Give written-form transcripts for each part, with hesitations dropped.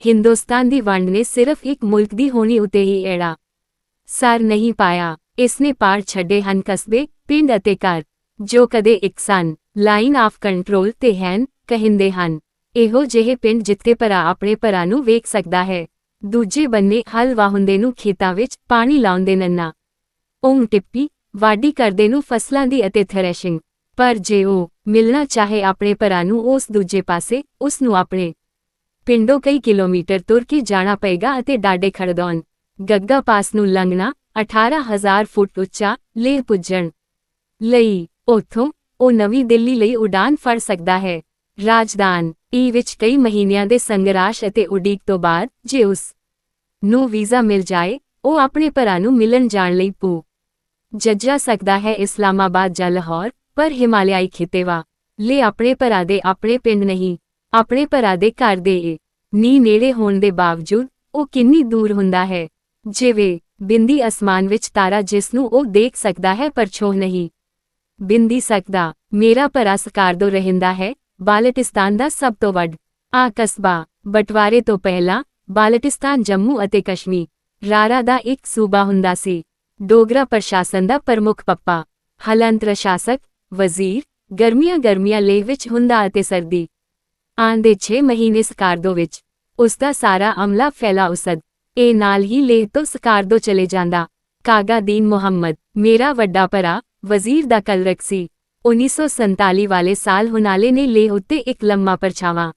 हिंदुस्तान दी वंड ने सिर्फ एक मुल्क दी होनी उते ही एड़ा सर नहीं पाया। इसने पार छड्डे हन कस्बे, पिंड अते घर, जो कदे एक सन। लाइन ऑफ कंट्रोल ते हैन, कहिंदे हन। ਇਹੋ ਜਿਹੇ ਪਿੰਡ ਜਿੱਥੇ ਭਰਾ ਆਪਣੇ ਭਰਾ ਨੂੰ ਵੇਖ ਸਕਦਾ ਹੈ। ਦੂਜੇ ਬੰਨੇ ਹਲ ਵਾਹੁੰਦੇ ਨੂੰ ਖੇਤਾਂ ਵਿੱਚ ਪਾਣੀ ਲਾਉਂਦੇ ਨੰਨਾ ਉਂਗ ਟਿੱਪੀ ਵਾਢੀ ਕਰਦੇ ਨੂੰ ਫਸਲਾਂ ਦੀ ਅਤੇ ਥ੍ਰੈਸ਼ਿੰਗ। ਪਰ ਜੇ ਉਹ ਮਿਲਣਾ ਚਾਹੇ ਆਪਣੇ ਭਰਾ ਨੂੰ ਉਸ ਦੂਜੇ ਪਾਸੇ, ਉਸ ਨੂੰ ਆਪਣੇ ਪਿੰਡੋਂ ਕਈ ਕਿਲੋਮੀਟਰ ਤੁਰ ਕੇ ਜਾਣਾ ਪਏਗਾ ਅਤੇ ਡਾਡੇ ਖੜਦੌਣ ਗੱਗਾ ਪਾਸ ਨੂੰ ਲੰਘਣਾ 18,000 ਫੁੱਟ ਉੱਚਾ ਲੇਹ ਪੁੱਜਣ ਲਈ। ਉੱਥੋਂ ਉਹ ਨਵੀਂ ਦਿੱਲੀ ਲਈ ਉਡਾਨ ਫੜ ਸਕਦਾ ਹੈ। ਰਾਜਧਾਨ ਈ ਵਿੱਚ ਕਈ ਮਹੀਨਿਆਂ ਦੇ ਸੰਘਰਸ਼ ਅਤੇ ਉਡੀਕ ਤੋਂ ਬਾਅਦ ਜੇ ਉਸ ਨੂੰ ਵੀਜ਼ਾ ਮਿਲ ਜਾਏ, ਉਹ ਆਪਣੇ ਭਰਾ ਨੂੰ ਮਿਲਣ ਜਾਣ ਲਈ ਜਾ ਸਕਦਾ ਹੈ ਇਸਲਾਮਾਬਾਦ ਜਾਂ ਲਾਹੌਰ। ਪਰ ਹਿਮਾਲਿਆਈ ਖਿੱਤੇਵਾ ਲਈ ਆਪਣੇ ਭਰਾ ਦੇ ਆਪਣੇ ਪਿੰਡ ਨਹੀਂ, ਆਪਣੇ ਭਰਾ ਦੇ ਘਰ ਦੇ ਨੀ ਨੇੜੇ ਹੋਣ ਦੇ ਬਾਵਜੂਦ ਉਹ ਕਿੰਨੀ ਦੂਰ ਹੁੰਦਾ ਹੈ। ਜਿਵੇਂ ਬਿੰਦੀ ਅਸਮਾਨ ਵਿੱਚ ਤਾਰਾ ਜਿਸ ਨੂੰ ਉਹ ਦੇਖ ਸਕਦਾ ਹੈ ਪਰ ਛੋਹ ਨਹੀਂ ਬਿੰਦੀ ਸਕਦਾ। ਮੇਰਾ ਭਰਾ ਸਕਾਰਦੋ ਰਹਿੰਦਾ ਹੈ, ਬਾਲਟਿਸਤਾਨ ਦਾ ਸਭ ਤੋਂ ਵੱਡਾ ਕਸਬਾ। ਬਟਵਾਰੇ ਤੋਂ ਪਹਿਲਾਂ ਬਾਲਟਿਸਤਾਨ ਜੰਮੂ ਅਤੇ ਕਸ਼ਮੀਰ ਦਾ ਇੱਕ ਸੂਬਾ ਹੁੰਦਾ ਸੀ। ਡੋਗਰਾ ਪ੍ਰਸ਼ਾਸਨ ਦਾ ਪ੍ਰਮੁੱਖ ਪੱਪਾ ਹਲੰਤਰ ਸ਼ਾਸਕ ਵਜ਼ੀਰ ਗਰਮੀਆਂ ਲੇਹ ਵਿੱਚ ਹੁੰਦਾ ਅਤੇ ਸਰਦੀ ਆਂਦੇ 6 ਮਹੀਨੇ ਸਕਾਰਦੋ ਵਿੱਚ। ਉਸਦਾ ਸਾਰਾ ਅਮਲਾ ਫੈਲਾ ਉਸਦ ਇਹ ਨਾਲ ਹੀ ਲੇਹ ਤੋਂ ਸਕਾਰਦੋ ਚਲੇ ਜਾਂਦਾ। ਕਾਗਾ ਦੀਨ ਮੁਹੰਮਦ ਮੇਰਾ ਵੱਡਾ ਭਰਾ ਵਜ਼ੀਰ ਦਾ ਕਲਰਕ ਸੀ। 1947 ਵਾਲੇ ਸਾਲ ਹੁਨਾਲੇ ਨੇ ਲੇਹ ਉੱਤੇ ਇੱਕ ਲੰਮਾ ਪਰਛਾਵਾਂ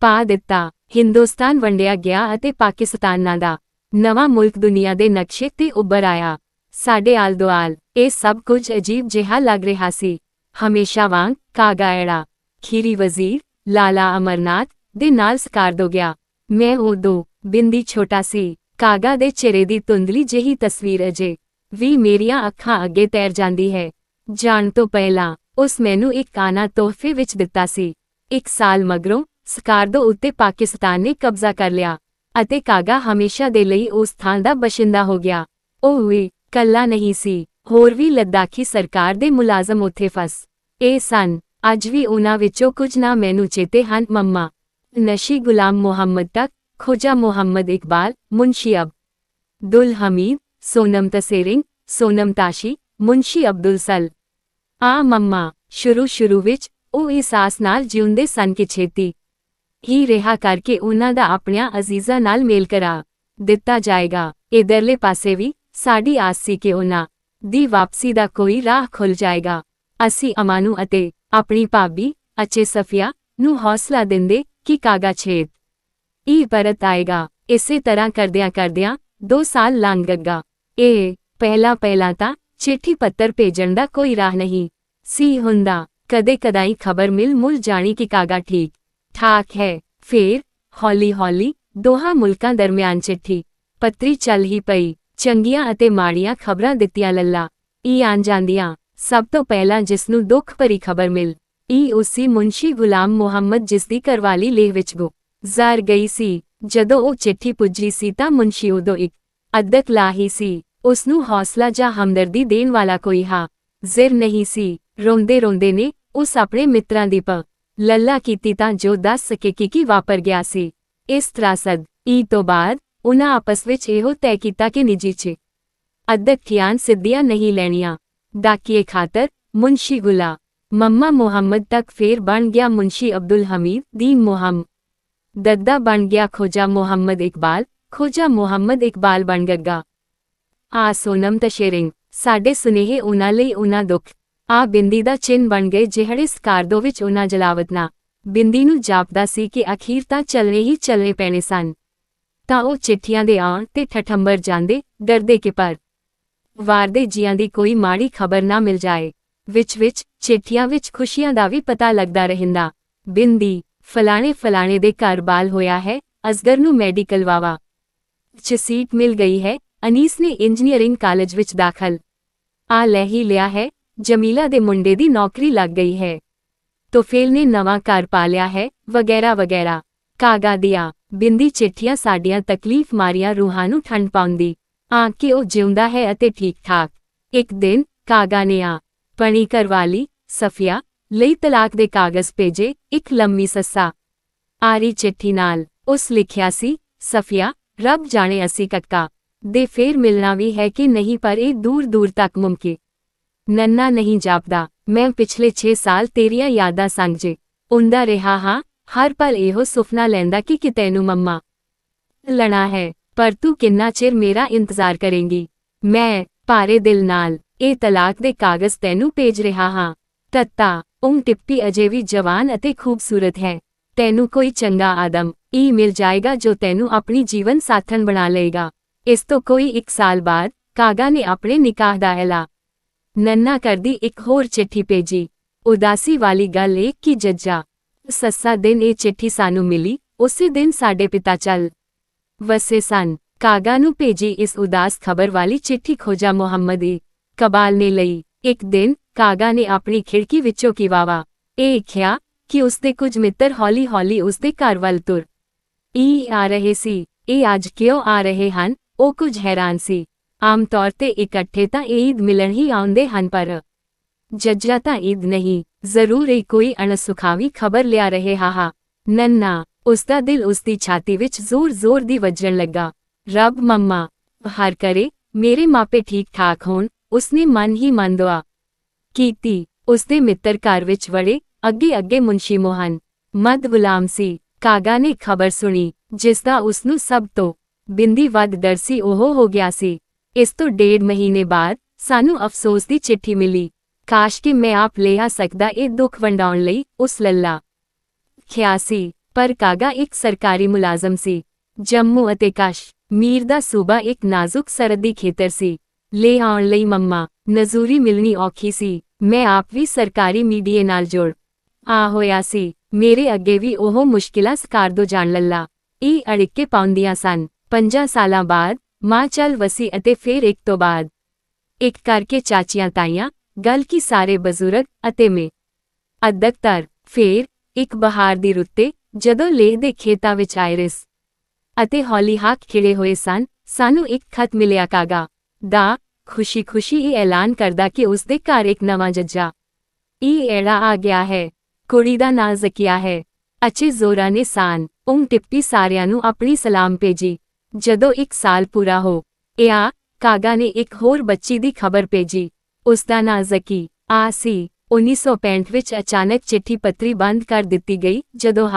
ਪਾ ਦਿੱਤਾ। ਹਿੰਦੁਸਤਾਨ ਵੰਡਿਆ ਗਿਆ ਅਤੇ ਪਾਕਿਸਤਾਨਾਂ ਦਾ ਨਵਾਂ ਮੁਲਕ ਦੁਨੀਆ ਦੇ ਨਕਸ਼ੇ ਤੇ ਉੱਭਰ ਆਇਆ। ਸਾਡੇ ਆਲ ਦੁਆਲ ਇਹ ਸਭ ਕੁਝ ਅਜੀਬ ਜਿਹਾ ਲੱਗ ਰਿਹਾ ਸੀ। ਹਮੇਸ਼ਾ ਵਾਂਗ ਕਾਗਾ ਐੜਾ ਖੀਰੀ ਵਜ਼ੀਰ ਲਾਲਾ ਅਮਰਨਾਥ ਦੇ ਨਾਲ ਸਕਾਰਦੋ ਗਿਆ। ਮੈਂ ਉਦੋਂ ਬਿੰਦੀ ਛੋਟਾ ਸੀ। ਕਾਗਾ ਦੇ ਚਿਹਰੇ ਦੀ ਧੁੰਦਲੀ ਜਿਹੀ ਤਸਵੀਰ ਅਜੇ ਵੀ ਮੇਰੀਆਂ ਅੱਖਾਂ ਅੱਗੇ ਤੈਰ ਜਾਂਦੀ ਹੈ। ਜਾਣ ਤੋਂ ਪਹਿਲਾਂ ਉਸ ਮੈਨੂੰ ਇੱਕ ਆਨਾ ਤੋਹਫੇ ਵਿੱਚ ਦਿੱਤਾ ਸੀ। 1 ਸਾਲ ਮਗਰੋਂ ਸਕਾਰਦੋ ਉੱਤੇ ਪਾਕਿਸਤਾਨ ਨੇ ਕਬਜ਼ਾ ਕਰ ਲਿਆ ਅਤੇ ਕਾਗਾ ਹਮੇਸ਼ਾ ਦੇ ਲਈ ਉਸ ਥਾਂ ਦਾ ਬਸ਼ਿੰਦਾ ਹੋ ਗਿਆ। ਉਹ ਵੀ ਕੱਲਾ ਨਹੀਂ ਸੀ, ਹੋਰ ਵੀ ਲੱਦਾਖੀ ਸਰਕਾਰ ਦੇ ਮੁਲਾਜ਼ਮ ਉੱਥੇ ਫਸ ਇਹ ਸਨ। ਅੱਜ ਵੀ ਉਹਨਾਂ ਵਿੱਚੋਂ ਕੁਝ ਨਾ ਮੈਨੂੰ ਚੇਤੇ ਹਨ। ਮੰਮਾ ਨਸ਼ੀ ਗੁਲਾਮ ਮੁਹੰਮਦ ਤੱਕ, ਖੋਜਾ ਮੁਹੰਮਦ ਇਕਬਾਲ, ਮੁਨਸ਼ੀ ਅਬਦੁਲ ਹਮੀਦ, ਸੋਨਮ ਤਸੇਰਿੰਗ, ਸੋਨਮ ਤਾਸ਼ੀ, ਮੁਨਸ਼ੀ ਅਬਦੁਲ ਸਲ ਮੰਮਾ ਸ਼ੁਰੂ ਵਿੱਚ ਉਹ ਅਹਿਸਾਸ ਨਾਲ ਜਿਉਂਦੇ ਸਨ ਕਿ ਛੇਤੀ ਹੀ ਰਿਹਾ ਕਰਕੇ ਉਹਨਾਂ ਦਾ ਆਪਣਿਆਂ ਅਜ਼ੀਜ਼ਾਂ ਨਾਲ ਮੇਲ ਕਰਾ ਦਿੱਤਾ ਜਾਏਗਾ। ਇਧਰਲੇ ਪਾਸੇ ਵੀ ਸਾਡੀ ਆਸ ਸੀ ਕਿ ਉਹਨਾਂ ਦੀ ਵਾਪਸੀ ਦਾ ਕੋਈ ਰਾਹ ਖੁੱਲ ਜਾਏਗਾ। ਅਸੀਂ ਅਮਾਨੂ ਅਤੇ ਆਪਣੀ ਭਾਬੀ ਅੱਚੇ ਸਫੀਆ ਨੂੰ ਹੌਸਲਾ ਦਿੰਦੇ ਕਿ ਕਾਗਾ ਛੇਤ ਹੀ ਪਰਤ ਆਏਗਾ। ਇਸੇ ਤਰ੍ਹਾਂ ਕਰਦਿਆਂ 2 ਸਾਲ ਲੰਘ ਗਏ। ਇਹ ਪਹਿਲਾਂ ਤਾਂ ਚਿੱਠੀ ਪੱਤਰ ਭੇਜਣ ਦਾ ਕੋਈ ਰਾਹ ਨਹੀਂ ਸੀ ਹੁੰਦਾ। ਕਦੇ ਕਦਾਈ ਖਬਰ ਮਿਲ ਜਾਣੀ ਕਿ ਕਾਗਾ ਠੀਕ ਠਾਕ ਹੈ। ਫੇਰ ਹੌਲੀ ਦੋਹਾਂ ਮੁਲਕਾਂ ਦਰਮਿਆਨ ਚਿੱਠੀ ਪੱਤਰੀ ਚੱਲ ਹੀ ਪਈ। ਚੰਗੀਆਂ ਅਤੇ ਮਾੜੀਆਂ ਖਬਰਾਂ ਦਿੱਤੀਆਂ ਲੱਲਾ ਆਣ ਜਾਂਦੀਆਂ। ਸਭ ਤੋਂ ਪਹਿਲਾਂ ਜਿਸ ਨੂੰ ਦੁੱਖ ਭਰੀ ਖਬਰ ਮਿਲ ਉਸੀ ਮੁਨਸ਼ੀ ਗੁਲਾਮ ਮੁਹੰਮਦ ਜਿਸ ਦੀ ਘਰਵਾਲੀ ਲੇਹ ਵਿੱਚ ਗੁਜ਼ਰ ਗਈ ਸੀ। ਜਦੋਂ ਉਹ ਚਿੱਠੀ ਪੁੱਜੀ ਸੀ ਤਾਂ ਮੁਨਸ਼ੀ ਉਦੋਂ ਇੱਕ ਅਦਕ ਲਾਹੀ ਸੀ। ਉਸਨੂੰ ਹੌਸਲਾ ਜਾਂ ਹਮਦਰਦੀ ਦੇਣ ਵਾਲਾ ਕੋਈ ਹਾਜ਼ਿਰ ਨਹੀਂ ਸੀ। ਰੋਂਦੇ ਨੇ ਉਸ ਆਪਣੇ ਮਿੱਤਰਾਂ ਦੀ ਲੱਲਾ ਕੀਤੀ ਤਾਂ ਜੋ ਦੱਸ ਸਕੇ ਕਿ ਕੀ ਵਾਪਰ ਗਿਆ ਸੀ। ਇਸ ਤਰਾਸਦ ਤੋਂ ਬਾਅਦ ਉਹਨਾਂ ਆਪਸ ਵਿੱਚ ਇਹੋ ਤੈਅ ਕੀਤਾ ਕਿ ਨਿੱਜੀ 'ਚ ਅਦਕ ਖਿਆਨ ਸਿੱਧੀਆਂ ਨਹੀਂ ਲੈਣੀਆਂ। ਡਾਕੀਏ ਖਾਤਰ ਮੁਨਸ਼ੀ ਗੁਲਾ ਮੰਮਾ ਮੁਹੰਮਦ ਤੱਕ ਫੇਰ ਬਣ ਗਿਆ ਮੁਨਸ਼ੀ ਅਬਦੁਲ ਹਮੀਦ ਦੀਨ ਮੁਹੰਮਦ ਦਾ ਬਣ ਗਿਆ ਖੋਜਾ ਮੁਹੰਮਦ ਇਕਬਾਲ, ਖੋਜਾ ਮੁਹੰਮਦ ਇਕਬਾਲ ਬਣ ਗੱਗਾ। ਸੋਨਮ ਤਸ਼ੇਰਿੰਗ ਸਾਡੇ ਸੁਨੇਹੇ ਉਹਨਾਂ ਲਈ ਉਹਨਾਂ ਦੁੱਖ ਬਿੰਦੀ ਦਾ ਚਿੰਨ੍ਹ ਬਣ ਗਏ ਜਿਹੜੇ ਸਕਾਰਦੋ ਵਿੱਚ ਉਹਨਾਂ ਜਲਾਵਤਨਾ ਬਿੰਦੀ ਨੂੰ ਜਾਪਦਾ ਸੀ ਕਿ ਅਖੀਰ ਤਾਂ ਚੱਲਣੇ ਪੈਣੇ ਸਨ। ਤਾਂ ਉਹ ਚਿੱਠੀਆਂ ਦੇ ਆਉਣ ਤੇ ਠਠੰਬਰ ਜਾਂਦੇ, ਡਰਦੇ ਕਿ ਪਰ ਵਾਰ ਦੇ ਜੀਆਂ ਦੀ ਕੋਈ ਮਾੜੀ ਖਬਰ ਨਾ ਮਿਲ ਜਾਏ। ਵਿੱਚ ਚਿੱਠੀਆਂ ਵਿੱਚ ਖੁਸ਼ੀਆਂ ਦਾ ਵੀ ਪਤਾ ਲੱਗਦਾ ਰਹਿੰਦਾ। ਬਿੰਦੀ ਫਲਾਣੇ ਦੇ ਘਰ ਬਾਲ ਹੋਇਆ ਹੈ, ਅਸਗਰ ਨੂੰ ਮੈਡੀਕਲ ਵਾਵਾ 'ਚ ਸੀਟ ਮਿਲ ਗਈ ਹੈ, ਅਨੀਸ ਨੇ ਇੰਜੀਨੀਅਰਿੰਗ ਕਾਲਜ ਵਿੱਚ ਦਾਖਲ ਲੈ ਹੀ ਲਿਆ ਹੈ, ਜਮੀਲਾ ਦੇ ਮੁੰਡੇ ਦੀ ਨੌਕਰੀ ਲੱਗ ਗਈ ਹੈ, ਤੋਫੇਲ ਨੇ ਨਵਾਂ ਘਰ ਪਾ ਲਿਆ ਹੈ, ਵਗੈਰਾ। ਕਾਗਾ ਦੀਆਂ ਬਿੰਦੀ ਚਿੱਠੀਆਂ ਸਾਡੀਆਂ ਤਕਲੀਫ ਮਾਰੀਆਂ ਰੂਹਾਂ ਨੂੰ ਠੰਡ ਪਾਉਂਦੀ ਕਿ ਉਹ ਜਿਉਂਦਾ ਹੈ ਅਤੇ ਠੀਕ ਠਾਕ। ਇੱਕ ਦਿਨ ਕਾਗਾ ਨੇ ਆਪਣੀ ਘਰਵਾਲੀ ਸਫੀਆ ਲਈ ਤਲਾਕ ਦੇ ਕਾਗਜ਼ ਭੇਜੇ। ਇੱਕ ਲੰਮੀ ਸੱਸਾ ਆਰੀ ਚਿੱਠੀ ਨਾਲ ਉਸ ਲਿਖਿਆ ਸੀ, ਸਫੀਆ, ਰੱਬ ਜਾਣੇ ਅਸੀਂ ਕੱਕਾ ਦੇ ਫੇਰ ਮਿਲਣਾ ਵੀ ਹੈ ਕਿ ਨਹੀਂ, ਪਰ ਇਹ ਦੂਰ ਦੂਰ ਤੱਕ ਮੁਮਕਿਨ ਨੰਨਾ ਨਹੀਂ ਜਾਪਦਾ। ਮੈਂ ਪਿਛਲੇ 6 ਸਾਲ ਤੇਰੀਆਂ ਯਾਦਾਂ ਸੰਗ ਜੇ ਹੁੰਦਾ ਰਿਹਾ ਹਾਂ, ਹਰ ਪਲ ਇਹੋ ਸੁਪਨਾ ਲੈਂਦਾ ਕਿ ਤੈਨੂੰ ਮੰਮਾ ਲਣਾ ਹੈ, ਪਰ ਤੂੰ ਕਿੰਨਾ ਚਿਰ ਮੇਰਾ ਇੰਤਜ਼ਾਰ ਕਰੇਂਗੀ। ਮੈਂ ਭਾਰੇ ਦਿਲ ਨਾਲ ਇਹ ਤਲਾਕ ਦੇ ਕਾਗਜ਼ ਤੈਨੂੰ ਭੇਜ ਰਿਹਾ ਹਾਂ। ਤੱਤਾ ਟਿੱਪੀ ਅਜੇ ਵੀ ਜਵਾਨ ਅਤੇ ਖੂਬਸੂਰਤ ਹੈ। ਤੈਨੂੰ ਕੋਈ ਚੰਗਾ ਆਦਮ ਮਿਲ ਜਾਏਗਾ ਜੋ ਤੈਨੂੰ ਆਪਣੀ ਜੀਵਨ ਸਾਥਣ ਬਣਾ ਲਏਗਾ। ਇਸ ਤੋਂ ਕੋਈ 1 ਸਾਲ ਬਾਅਦ ਕਾਗਾ ਨੇ ਆਪਣੇ ਨਿਕਾਹ ਦਾ ਐਲਾਨ ਨੰਨਾ ਕਰਦੀ ਇੱਕ ਹੋਰ ਚਿੱਠੀ ਭੇਜੀ। ਉਦਾਸੀ ਵਾਲੀ ਗੱਲ ਇਹ ਕਿ ਜੱਜਾ ਸੱਸਾ ਦਿਨ ਇਹ ਚਿੱਠੀ ਸਾਨੂੰ ਮਿਲੀ, ਉਸੇ ਦਿਨ ਸਾਡੇ ਪਿਤਾ ਚੱਲ ਵਸੇ ਸਨ। ਕਾਗਾ ਨੂੰ ਭੇਜੀ ਇਸ ਉਦਾਸ ਖਬਰ ਵਾਲੀ ਚਿੱਠੀ ਖੋਜਾ ਮੁਹੰਮਦ ਇਕਬਾਲ ਨੇ ਲਈ। ਇੱਕ ਦਿਨ ਕਾਗਾ ਨੇ ਆਪਣੀ ਖਿੜਕੀ ਵਿੱਚੋਂ ਕਿਵਾਵਾ ਇਹ ਵੇਖਿਆ ਕਿ ਉਸਦੇ ਕੁਝ ਮਿੱਤਰ ਹੌਲੀ ਹੌਲੀ ਉਸਦੇ ਘਰ ਵੱਲ ਤੁਰ ਆ ਰਹੇ ਸੀ। ਇਹ ਅੱਜ ਕਿਉਂ ਆ ਰਹੇ ਹਨ? ਉਹ ਕੁਝ ਹੈਰਾਨ ਸੀ। ਆਮ ਤੌਰ ਤੇ ਇਕੱਠੇ ਤਾਂ ਈਦ ਮਿਲਣ ਹੀ ਆਉਂਦੇ ਹਨ, ਪਰ ਜੱਜਾ ਤਾਂ ਈਦ ਨਹੀਂ, ਜ਼ਰੂਰ ਇਹ ਕੋਈ ਅਣਸੁਖਾਵੀ ਖਬਰ ਲਿਆ ਰਹੇ ਹਾਂ। ਨੰਨਾ ਉਸਦਾ ਦਿਲ ਉਸਦੀ ਛਾਤੀ ਵਿੱਚ ਜ਼ੋਰ-ਜ਼ੋਰ ਦੀ ਵੱਜਣ ਲੱਗਾ। ਰੱਬ ਮੰਮਾ ਹਰ ਕਰੇ ਮੇਰੇ ਮਾਪੇ ਠੀਕ ਠਾਕ ਹੋਣ। ਉਸਨੇ ਮਨ ਹੀ ਮਨ ਦੁਆ ਕੀਤੀ। ਉਸਦੇ ਮਿੱਤਰ ਘਰ ਵਿੱਚ ਵੜੇ। ਅੱਗੇ ਮੁੰਸ਼ੀ ਮੁਹੰਮਦ ਗੁਲਾਮ ਸੀ। ਕਾਗਾ ਨੇ ਖਬਰ ਸੁਣੀ ਜਿਸਦਾ ਉਸਨੂੰ ਸਭ ਤੋਂ ਬਿੰਦੀ ਵੱਧ ਡਰ ਸੀ, ਉਹ ਹੋ ਗਿਆ ਸੀ। ਇਸ ਤੋਂ 1.5 ਮਹੀਨੇ ਬਾਅਦ ਸਾਨੂੰ ਅਫਸੋਸ ਦੀ ਚਿੱਠੀ ਮਿਲੀ। ਕਾਸ਼ ਕਿ ਮੈਂ ਆਪ ਲੈ ਆ ਸਕਦਾ ਇਹ ਦੁੱਖ ਵੰਡਾਉਣ ਲਈ, ਉਸ ਲੱਲਾ ਖਿਆ ਸੀ। ਪਰ ਕਾਗਾ ਇੱਕ ਸਰਕਾਰੀ ਮੁਲਾਜ਼ਮ ਸੀ। ਜੰਮੂ ਅਤੇ ਕਸ਼ਮੀਰ ਦਾ ਸੂਬਾ ਇੱਕ ਨਾਜ਼ੁਕ ਸਰਹੱਦੀ ਖੇਤਰ ਸੀ। ਲੈ ਆਉਣ ਲਈ ਮੰਮਾ ਨਜ਼ੂਰੀ ਮਿਲਣੀ ਔਖੀ ਸੀ। ਮੈਂ ਆਪ ਵੀ ਸਰਕਾਰੀ ਮੀਡੀਏ ਨਾਲ ਜੁੜ ਹੋਇਆ ਸੀ। ਮੇਰੇ ਅੱਗੇ ਵੀ ਉਹ ਮੁਸ਼ਕਿਲਾਂ ਸਕਾਰਦੋ ਜਾਣ ਲੱਲਾ। ਇਹ ਅੜਿੱਕੇ ਪਾਉਂਦੀਆਂ ਸਨ। 5 ਸਾਲਾਂ ਬਾਅਦ ਮਾਂ ਚੱਲ ਵਸੀ ਅਤੇ ਫਿਰ ਇੱਕ ਤੋਂ ਬਾਅਦ ਇੱਕ ਕਰਕੇ ਚਾਚੀਆਂ ਤਾਈਆਂ, ਗੱਲ ਕੀ ਸਾਰੇ ਬਜ਼ੁਰਗ ਅਤੇ ਮੈਂ ਅਦਕਤਰ। ਫਿਰ ਇੱਕ ਬਹਾਰ ਦੀ ਰੁੱਤੇ ਜਦੋਂ ਲੇਹ ਦੇ ਖੇਤਾਂ ਵਿੱਚ ਆਇਰਿਸ ਅਤੇ ਹੌਲੀਹਾਕ ਖਿੜੇ ਹੋਏ ਸਨ, ਸਾਨੂੰ ਇੱਕ ਖਤ ਮਿਲਿਆ ਕਾਗਾ ਦਾ। ਖੁਸ਼ੀ ਇਹ ਐਲਾਨ ਕਰਦਾ ਕਿ ਉਸਦੇ ਘਰ ਇੱਕ ਨਵਾਂ ਜੱਜਾ ਐੜਾ ਆ ਗਿਆ ਹੈ। ਕੁੜੀ ਦਾ ਨਾਂ ਜ਼ਕੀਆ ਹੈ। ਅੱਛੇ ਜ਼ੋਰਾਂ ਨੇ ਟਿੱਪੀ ਸਾਰਿਆਂ ਨੂੰ ਆਪਣੀ ਸਲਾਮ ਭੇਜੀ। ਜਦੋਂ 1 ਸਾਲ ਪੂਰਾ ਹੋ ਗਿਆ, ਕਾਗਾ ਨੇ ਇੱਕ ਹੋਰ ਬੱਚੀ ਦੀ ਖਬਰ ਭੇਜੀ। ਉਸਦਾ ਨਾਂ ਜ਼ਕੀ ਸੀ। 1965 ਵਿੱਚ ਅਚਾਨਕ ਚਿੱਠੀ ਪੱਤਰੀ ਬੰਦ ਕਰ ਦਿੱਤੀ ਗਈ ਜਦੋਂ